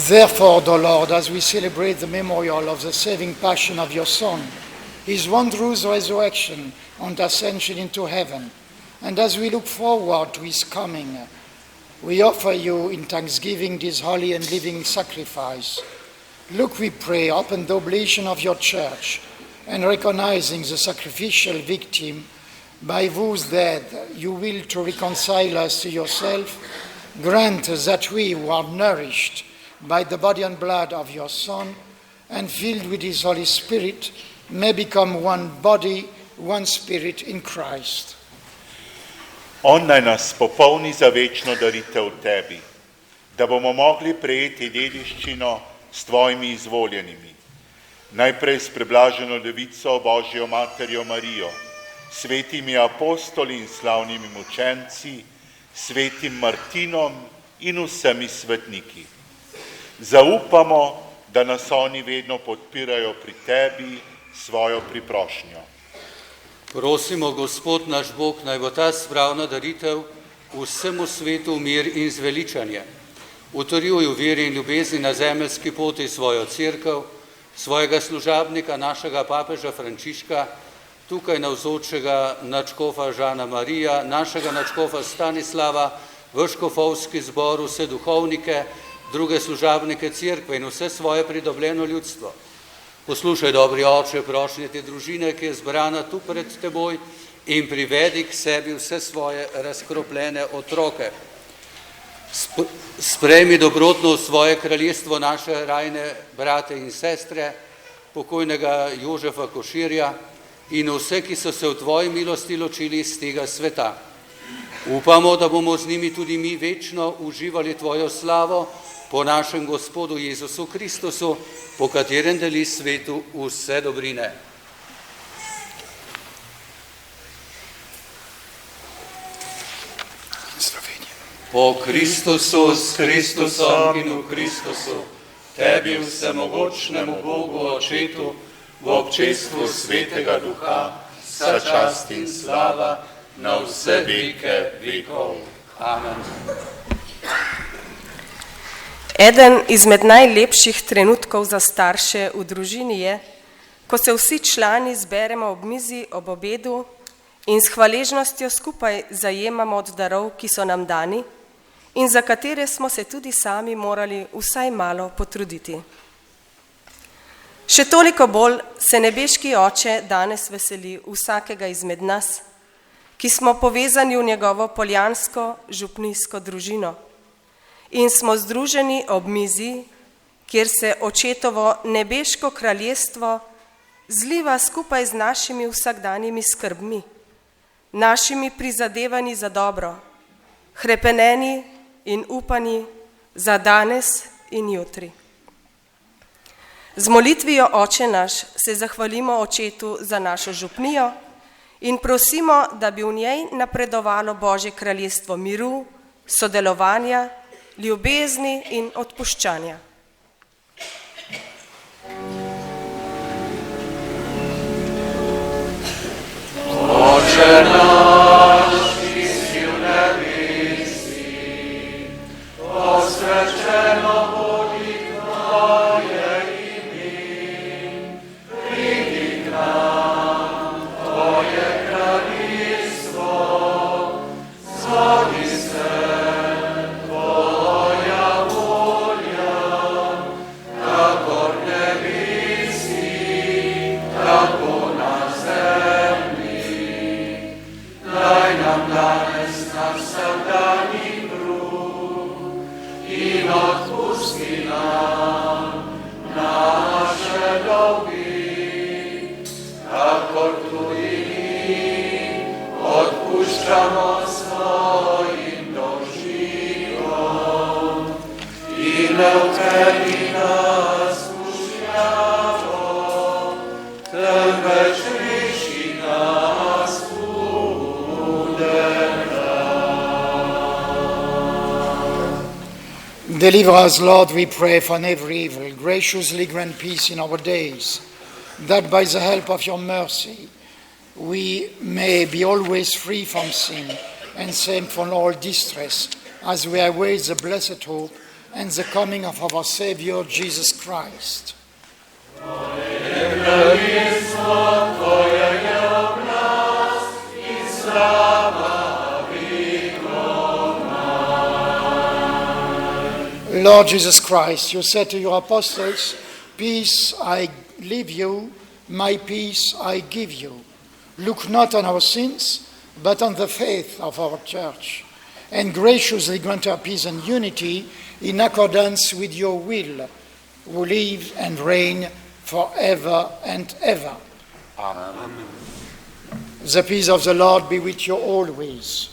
Therefore, O Lord, as we celebrate the memorial of the saving passion of your Son, his wondrous resurrection and ascension into heaven, and as we look forward to his coming, we offer you in thanksgiving this holy and living sacrifice. Look, we pray, upon the oblation of your church, and recognizing the sacrificial victim by whose death you will to reconcile us to yourself, grant that we who are nourished by the body and blood of your Son and filled with his Holy Spirit may become one body, one spirit in Christ. On naj nas popolni za večno daritev tebi, da bomo mogli prejeti dediščino s tvojimi izvoljenimi. Najprej s preblaženo devico Božjo materjo Marijo, svetimi apostoli in slavnimi mučenci, svetim Martinom in vsemi svetniki. Zaupamo, da nas oni vedno podpirajo pri tebi svojo priprošnjo. Prosimo, Gospod naš Bog, naj bo ta spravna daritev vsemu svetu mir in zveličanje. Utrjuj v veri in ljubezni na zemeljski poti svojo cerkev, svojega služabnika, našega papeža Frančiška, tukaj navzočega nadškofa Žana Marija, našega nadškofa Stanislava, v škofovski zbor, vse duhovnike, druge služabnike cerkve in vse svoje pridobljeno ljudstvo. Poslušaj, dobri oče, prošnje te družine, ki je zbrana tu pred teboj, in privedi k sebi vse svoje razkropljene otroke. Sprejmi dobrotno v svoje kraljestvo naše rajne brate in sestre, pokojnega Jožefa Koširja in vse, ki so se v tvoji milosti ločili iz tega sveta. Upamo, da bomo z njimi tudi mi večno uživali tvojo slavo po našem Gospodu Jezusu Kristusu, po katerem deli svetu vse dobrine. Po Kristusu, s Kristusom in v Kristusu, tebi vsemogočnemu Bogu Očetu, v občestvu Svetega Duha, vsa čast in slava na vse veke vekov. Amen. Eden izmed najlepših trenutkov za starše v družini je, ko se vsi člani zberemo ob mizi ob obedu in s hvaležnostjo skupaj zajemamo od darov, ki so nam dani in za katere smo se tudi sami morali vsaj malo potruditi. Še toliko bolj se nebeški Oče danes veseli vsakega izmed nas, ki smo povezani v njegovo poljansko župnijsko družino in smo združeni ob mizi, kjer se Očetovo nebeško kraljestvo zliva skupaj z našimi vsakdanjimi skrbmi, našimi prizadevanji za dobro, hrepeneni in upani za danes in jutri. Z molitvijo Oče naš se zahvalimo Očetu za našo župnijo in prosimo, da bi v njej napredovalo Božje kraljestvo miru, sodelovanja, ljubezni in odpuščanja. Oče naš, ki si v nebesih, posvečeno bodi tvoje ime, pridi k nam tvoje kraljestvo, zgodi se puščamo svojim dožigom in ne vpeli nas v šljavo, temveč reši nas Deliver us, Lord, we pray, from every evil. Graciously grant peace in our days, that by the help of your mercy we may be always free from sin and safe from all distress, as we await the blessed hope and the coming of our Savior, Jesus Christ. Lord Jesus Christ, you said to your apostles, peace I leave you, my peace I give you. Look not on our sins, but on the faith of our church, and graciously grant her peace and unity in accordance with your will, who live and reign forever and ever. Amen. The peace of the Lord be with you always.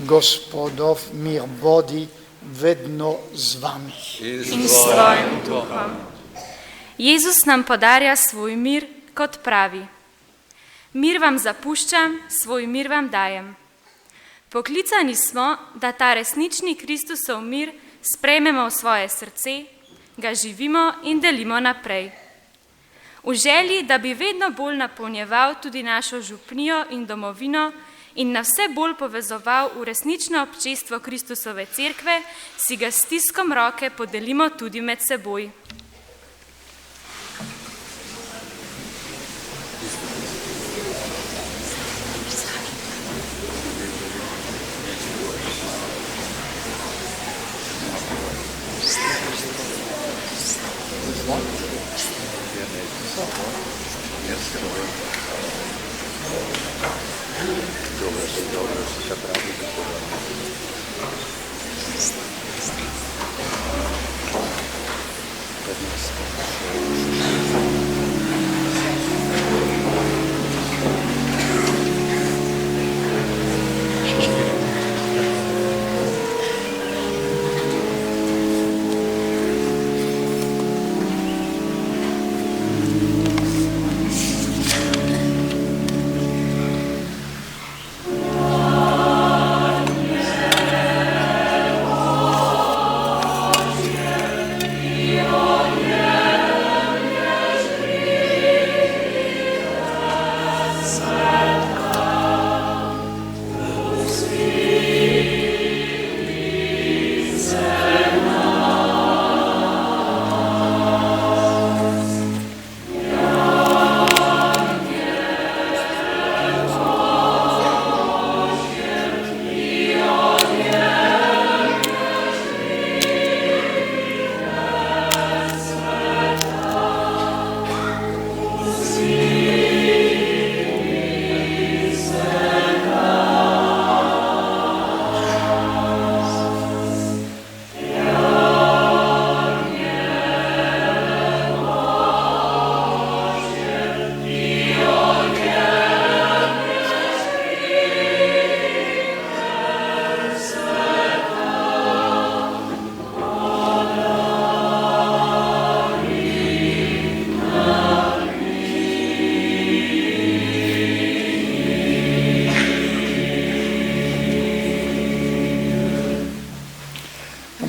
Gospodov mir bodi vedno z vami. In s tvojim duhom. Jezus nam podarja svoj mir, kot pravi. Mir vam zapuščam, svoj mir vam dajem. Poklicani smo, da ta resnični Kristusov mir sprejmemo v svoje srce, ga živimo in delimo naprej. V želji, da bi vedno bolj napolnjeval tudi našo župnijo in domovino in na vse bolj povezoval v resnično občestvo Kristusove cerkve, si ga s stiskom roke podelimo tudi med seboj.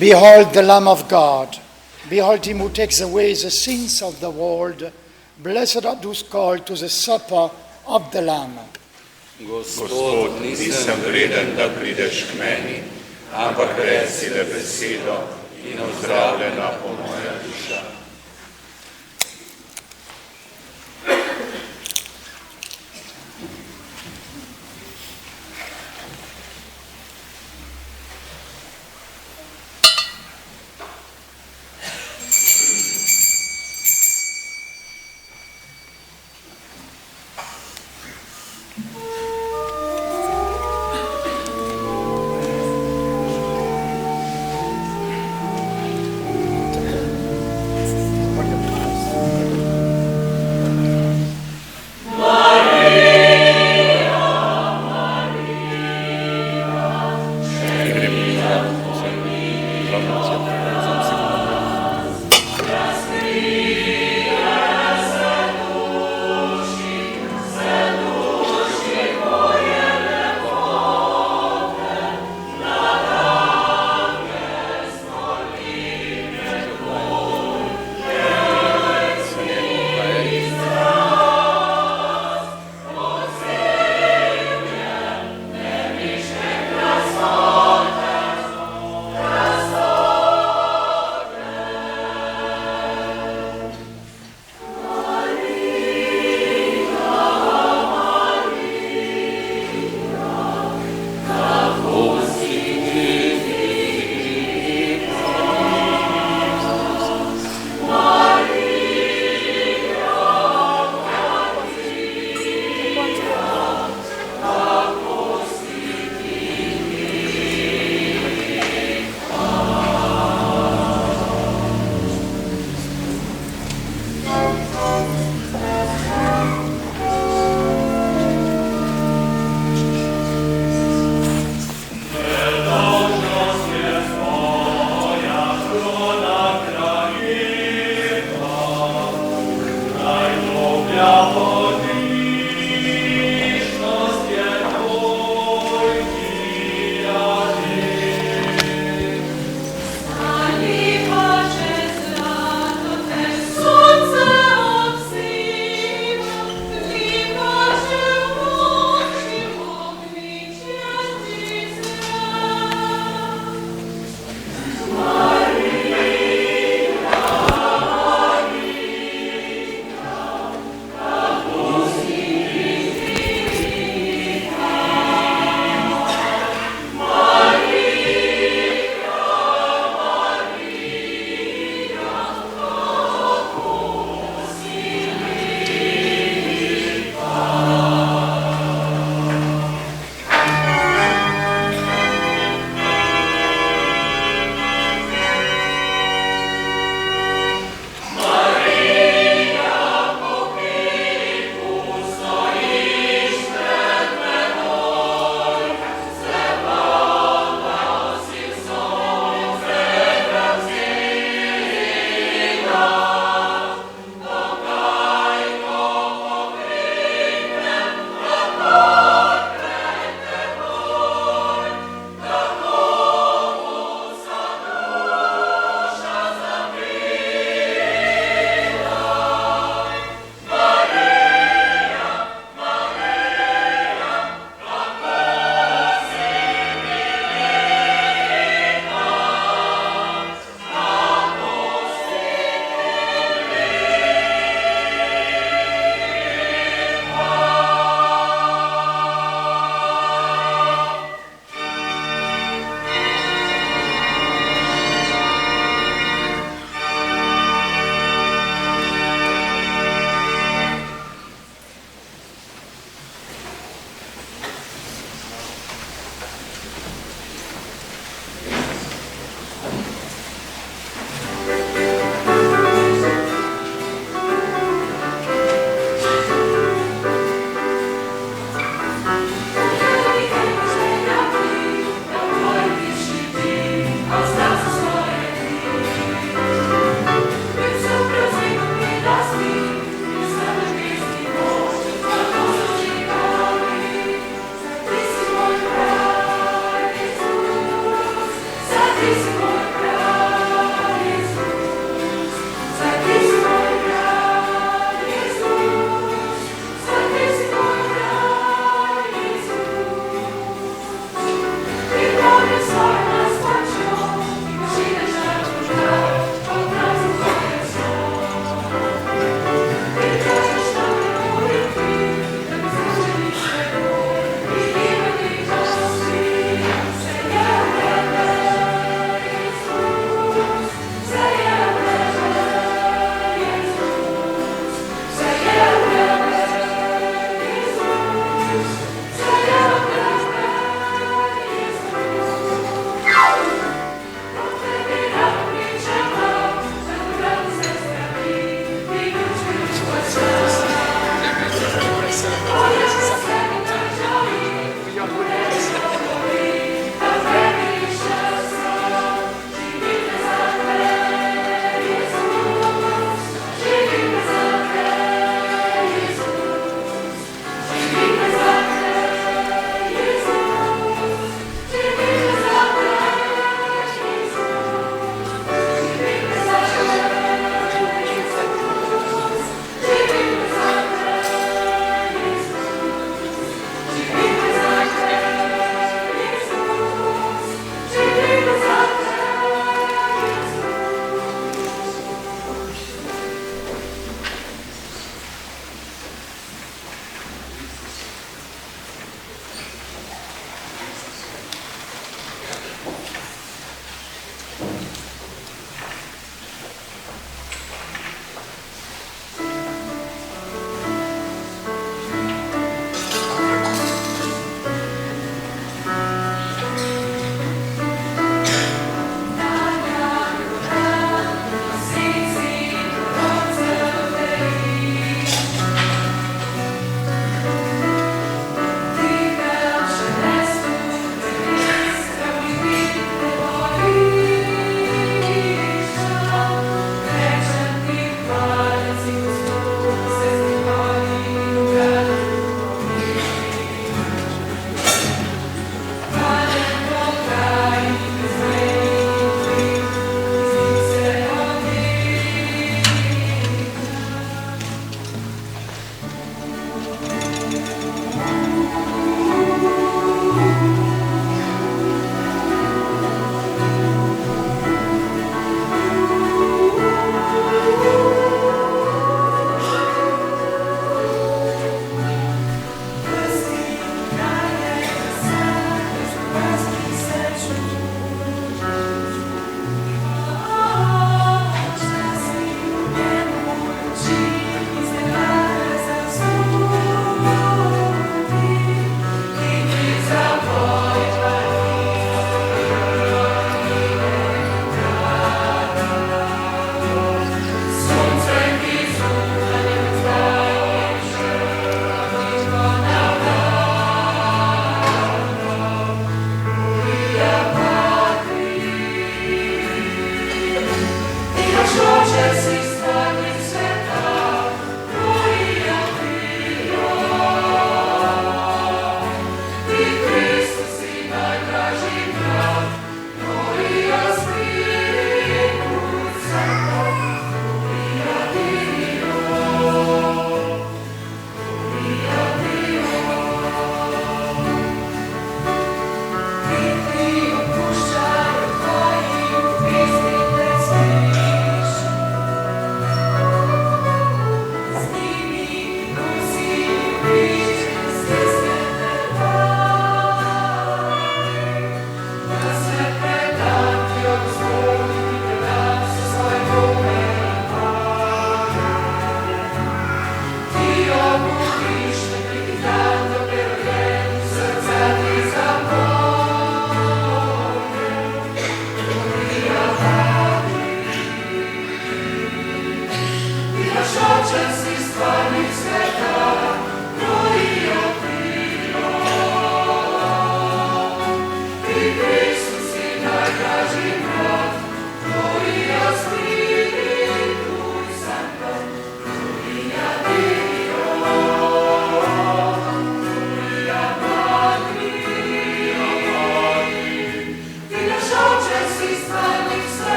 Behold the Lamb of God. Behold him who takes away the sins of the world. Blessed are those called to the supper of the Lamb. Gospod, nisem vreden, da prideš k meni, ampak reci le besedo in ozdravljena bo moja duša.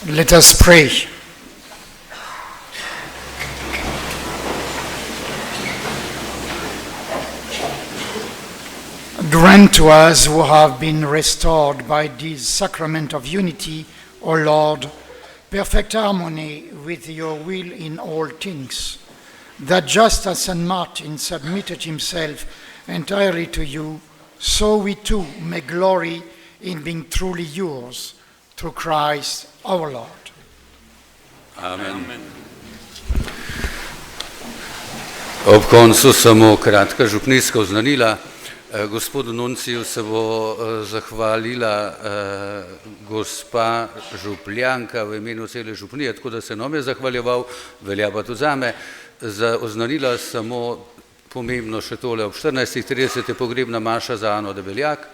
Let us pray. Grant to us who have been restored by this sacrament of unity, O Lord, perfect harmony with your will in all things, that just as St. Martin submitted himself entirely to you, so we too may glory in being truly yours, through Christ our Lord. Amen. Ob koncu samo kratka župnijska oznanila. Gospodu Nunciju se bo zahvalila gospa župljanka v imenu cele župnije, tako da se nam je zahvaljeval, velja pa tudi zame. Za oznanila samo pomembno še tole, ob 14.30 je pogrebna maša za Ano Debeljak,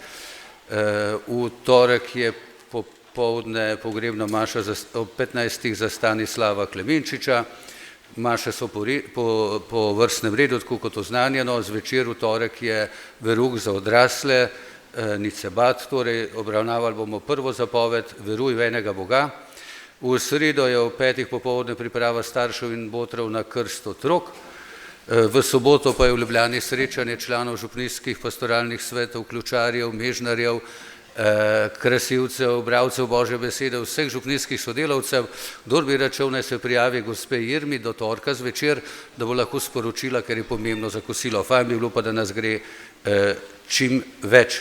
v torek je popovdne pogrebna maša ob 15. za Stanislava Klemenčiča. Maše so po vrstnem redu, tako kot oznanjeno, zvečer v torek je verouk za odrasle, Nicebat, torej obravnavali bomo prvo zapoved, veruj v enega Boga. V sredo je ob 5. popovdne priprava staršev in botrov na krst otrok, v soboto pa je v Ljubljani srečanje članov župnijskih pastoralnih svetov, ključarjev, mežnarjev, krasilcev, bralcev Božje besede, vseh župnijskih sodelavcev. Kdor bi račel, naj se prijavi gospe Irmi do torka zvečer, da bo lahko sporočila, ker je pomembno za kosilo. Fajn bi bilo pa, da nas gre čim več.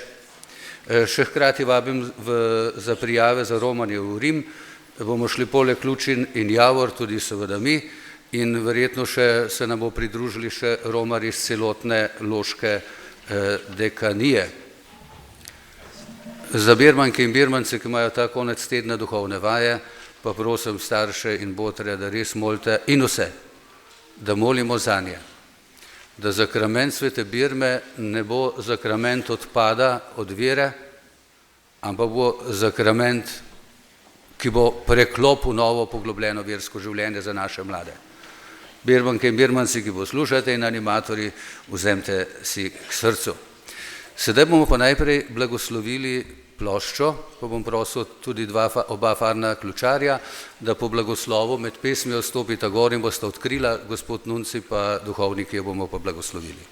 Še hkrati vabim za prijave za romanje v Rim, bomo šli poleg Lučin in Javor, tudi seveda mi, in verjetno še se nam bo pridružili še romari iz celotne loške dekanije. Za birmanke in birmance, ki imajo ta konec tedna duhovne vaje, pa prosim starše in botre, da res molite in vse, da molimo zanje, da zakrament svete Birme ne bo zakrament odpada od vere, ampak bo zakrament, ki bo preklopil novo poglobljeno versko življenje za naše mlade. Birmanke in birmanci, ki poslušate, in animatorji, vzemite si k srcu. Sedaj bomo pa najprej blagoslovili ploščo, pa bom prosil tudi oba farna ključarja, da po blagoslovu med pesmijo stopita gor in bosta odkrila, gospod Nunci pa duhovniki jo bomo pa blagoslovili.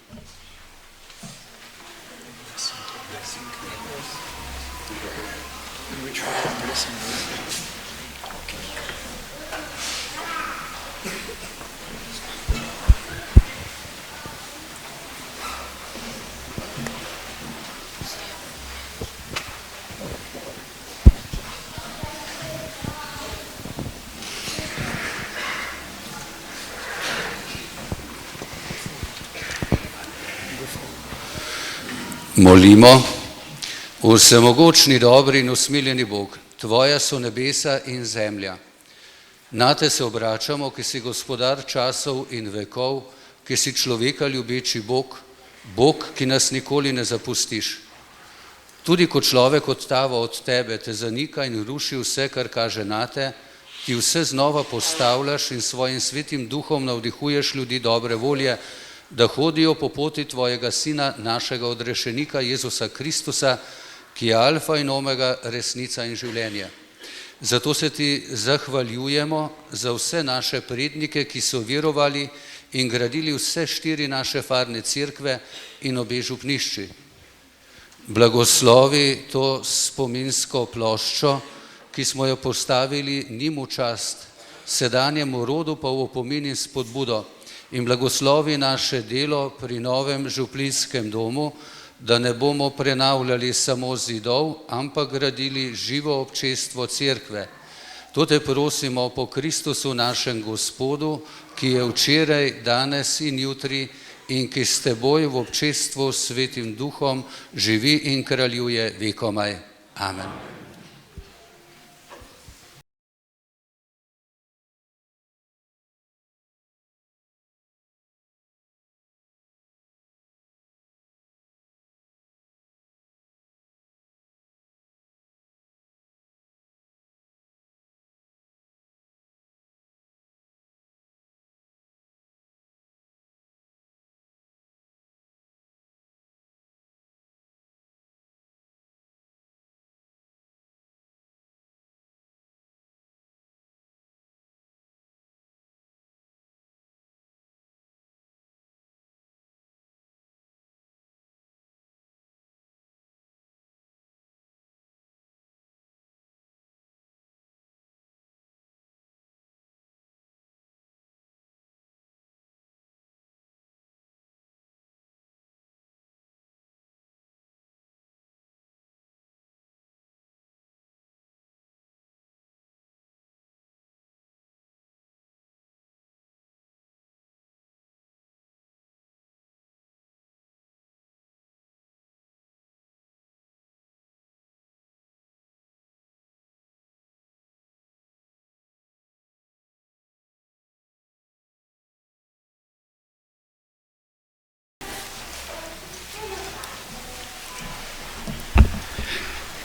Molimo. Vsemogočni, dobri in usmiljeni Bog, Tvoja so nebesa in zemlja. Nate se obračamo, ki si gospodar časov in vekov, ki si človeka ljubeči Bog, Bog, ki nas nikoli ne zapustiš. Tudi ko človek odtava od Tebe, te zanika in ruši vse, kar kaže nate, ti vse znova postavljaš in svojim svetim duhom navdihuješ ljudi dobre volje, da hodijo po poti Tvojega Sina, našega odrešenika Jezusa Kristusa, ki je alfa in omega, resnica in življenje. Zato se Ti zahvaljujemo za vse naše prednike, ki so verovali in gradili vse 4 naše farne cerkve in obe župnišči. Blagoslovi to spominsko ploščo, ki smo jo postavili njim v čast, sedanjemu rodu pa v opomin in spodbudo, in blagoslovi naše delo pri novem župnijskem domu, da ne bomo prenavljali samo zidov, ampak gradili živo občestvo cerkve. To te prosimo po Kristusu našem Gospodu, ki je včeraj, danes in jutri in ki s Teboj v občestvu s Svetim Duhom živi in kraljuje vekomaj. Amen.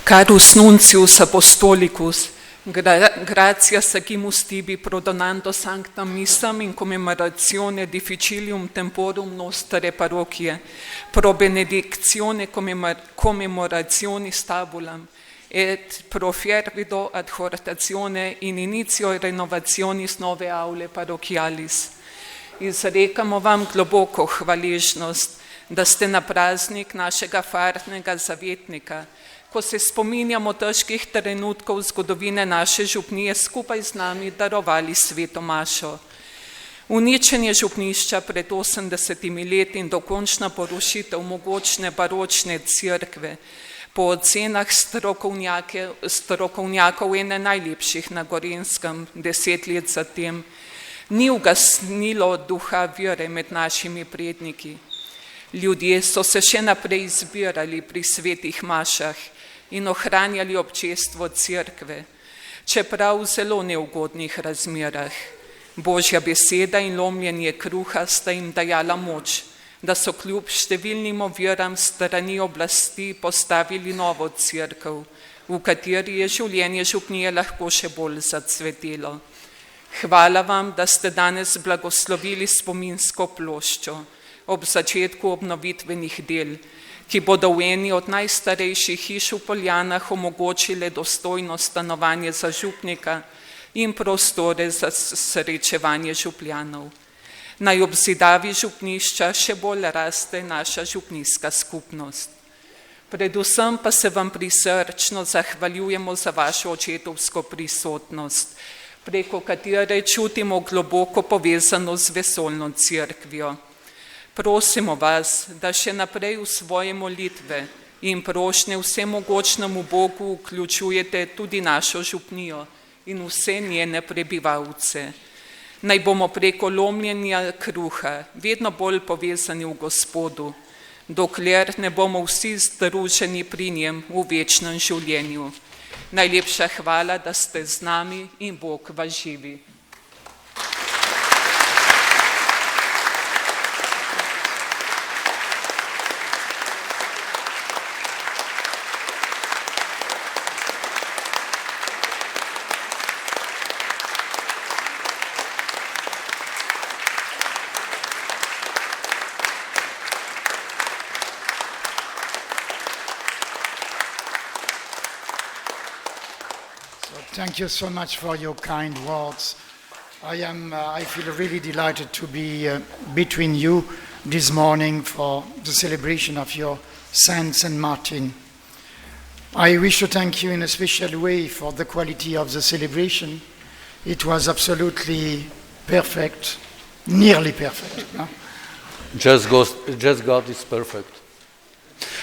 Carus Nuncius Apostolicus, gratia sagimus tibi pro donando sanctam missam in commemorazione difficilium temporum nostre parochiae, pro benedictione commemorationis tabulam, et pro fervido adhortatione in initio renovationis nove aule parochialis. Izrekamo vam globoko hvaležnost, da ste na praznik našega farnega zavetnika, ko se spominjamo težkih trenutkov zgodovine naše župnije, skupaj z nami darovali sveto mašo. Uničenje župnišča pred 80 leti in dokončna porušitev mogočne baročne cerkve, po ocenah strokovnjakov ene najlepših na Gorenjskem 10 let zatem, ni ugasnilo duha vere med našimi predniki. Ljudje so se še naprej zbirali pri svetih mašah in ohranjali občestvo cerkve, čeprav v zelo neugodnih razmerah. Božja beseda in lomljenje kruha sta jim dajala moč, da so kljub številnim oviram strani oblasti postavili novo cerkev, v kateri je življenje župnije lahko še bolj zacvetelo. Hvala vam, da ste danes blagoslovili spominsko ploščo ob začetku obnovitvenih del, ki bodo v eni od najstarejših hiš v Poljanah omogočile dostojno stanovanje za župnika in prostore za srečevanje župljanov. Naj ob zidavi župnišča še bolj raste naša župnijska skupnost. Predvsem pa se vam prisrčno zahvaljujemo za vašo očetovsko prisotnost, preko katere čutimo globoko povezano z vesoljno cerkvijo. Prosimo vas, da še naprej v svoje molitve in prošnje vsemogočnemu Bogu vključujete tudi našo župnijo in vse njene prebivalce. Naj bomo preko lomljenja kruha vedno bolj povezani v Gospodu, dokler ne bomo vsi združeni pri njem v večnem življenju. Najlepša hvala, da ste z nami in Bog vas živi. Thank you so much for your kind words. I feel really delighted to be between you this morning for the celebration of your Saint St. Martin. I wish to thank you in a special way for the quality of the celebration. It was absolutely perfect, nearly perfect. No? Just God is perfect.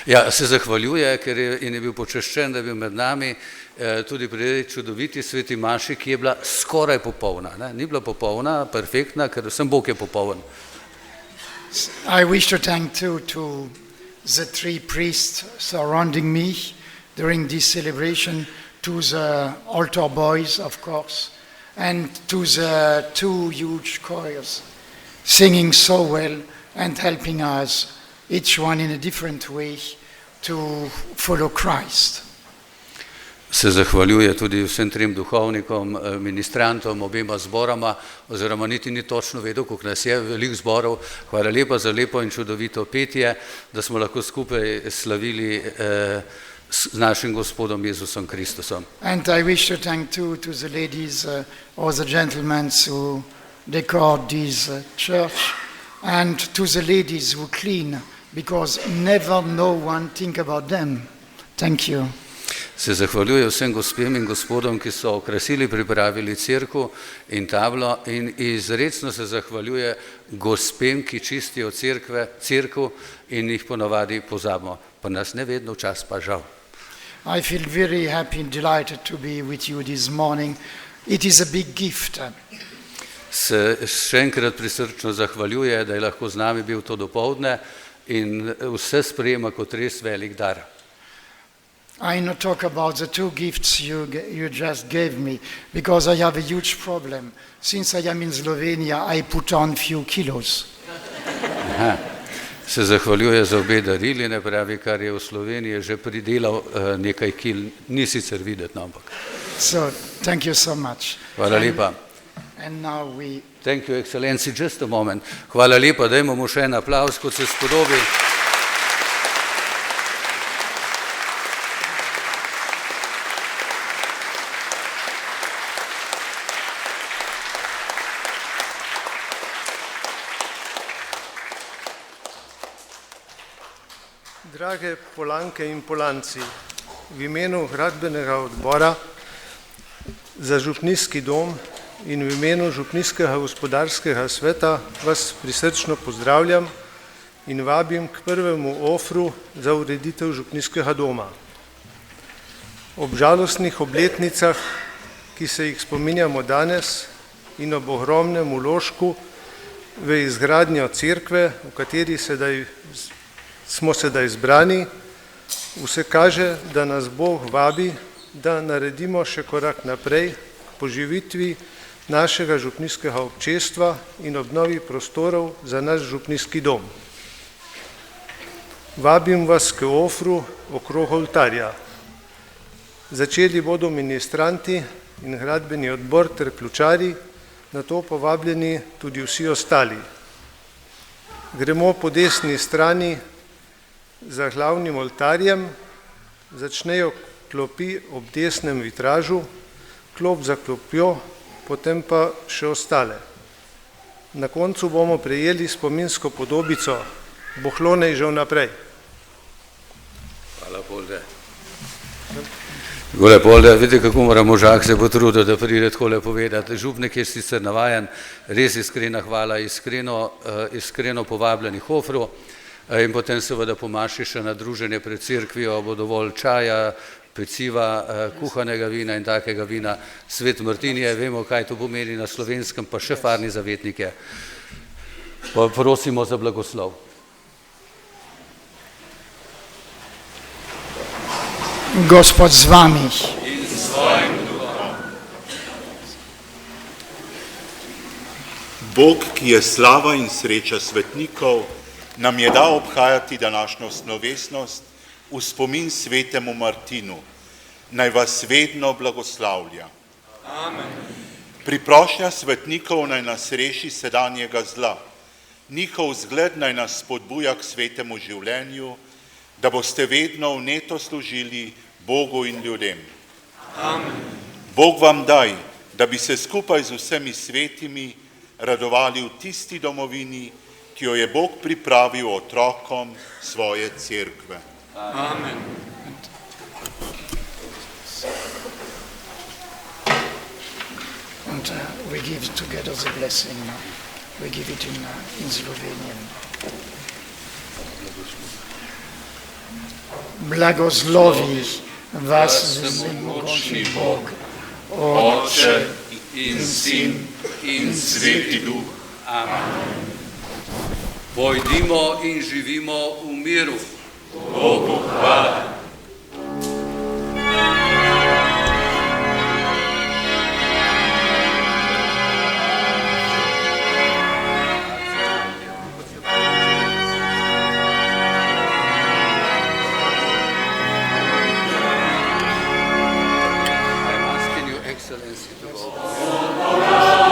Ja, se zahvaljuje, ker je bil počaščen, da je bil med nami tudi pri čudoviti sveti maši, ki je bila skoraj popolna. Ne? Ni bila popolna, perfektna, ker vsem Bog je popoln. I wish to thank too to the three priests surrounding me during this celebration, to the altar boys, of course, and to the two huge choirs singing so well and helping us, each one in a different way, to follow Christ. Se zahvaljuje tudi vsem trem duhovnikom, ministrantom, obema zborama, oziroma niti ni točno vedel, koliko nas je, veliko zborov. Hvala lepa za lepo in čudovito petje, da smo lahko skupaj slavili s našim Gospodom Jezusom Kristusom. And I wish to thank too to the ladies or the gentlemen who decor this church, and to the ladies who clean, because never no one think about them. Thank you. Se zahvaljuje vsem gospem in gospodom, ki so okrasili, pripravili cerkev in tablo, in izrecno se zahvaljuje gospem, ki čistijo cerkev in jih ponavadi pozabimo. Pa nas ne vedno, včas pa žal. I feel very happy and delighted to be with you this morning. It is a big gift. Se še enkrat prisrčno zahvaljuje, da je lahko z nami bil to dopoldne in vse sprejema kot res velik dar. I not talk about the two gifts you just gave me, because I have a huge problem. Since I am in Slovenia, I put on few kilos. se zahvaljuje za obe darili, ne pravi, kar je v Sloveniji že pridelal nekaj kil, ni sicer videti, ampak. So, thank you so much. Hvala lepa. And now we... Thank you, Excellency, just a moment. Hvala lepa, dajmo mu še en aplavz, kot se spodobi. Drage Polanke in Polanci, v imenu gradbenega odbora za župnijski dom in v imenu župnijskega gospodarskega sveta vas prisrčno pozdravljam in vabim k prvemu ofru za ureditev župnijskega doma. Ob žalostnih obletnicah, ki se jih spominjamo danes, in ob ogromnem vložku v izgradnjo cerkve, v kateri smo sedaj zbrani, vse kaže, da nas Bog vabi, da naredimo še korak naprej k poživitvi našega župnijskega občestva in obnovi prostorov za naš župnijski dom. Vabim vas k ofru okrog oltarja. Začeli bodo ministranti in gradbeni odbor ter ključari, na to povabljeni tudi vsi ostali. Gremo po desni strani za glavnim oltarjem, začnejo klopi ob desnem vitražu, klop za klopjo, potem pa še ostale. Na koncu bomo prejeli spominsko podobico, bohlonej že vnaprej. Hvala, Polde. Gole, Polde, vidite, kako mora možak se potruditi, da pride takole povedati. Župnik je sicer navajen, res iskrena hvala, iskreno povabljeni ofru. In potem seveda po maši še na druženje pred cerkvijo bo dovolj čaja, peciva, kuhanega vina in takega vina. Svet Martinije, vemo, kaj to pomeni na Slovenskem, pa še farni zavetnike. Pa prosimo za blagoslov. Gospod z vami. In s tvojim duhom. Bog, ki je slava in sreča svetnikov, nam je dal obhajati današnjo slovesnost v spomin svetemu Martinu. Naj vas vedno blagoslavlja. Amen. Priprošnja svetnikov naj nas reši sedanjega zla. Njihov zgled naj nas spodbuja k svetemu življenju, da boste vedno vneto služili Bogu in ljudem. Amen. Bog vam daj, da bi se skupaj z vsemi svetimi radovali v tisti domovini, ki jo je Bog pripravil otrokom svoje cerkve. Amen. And we give together the blessing. We give it in Slovenian. Blagoslovi vas vsemogočni Bog, Oče in Sin in Sveti Duh. Amen. Pojdimo in živimo v miru. Bogu hvala. I'm asking you, Excellency, to go.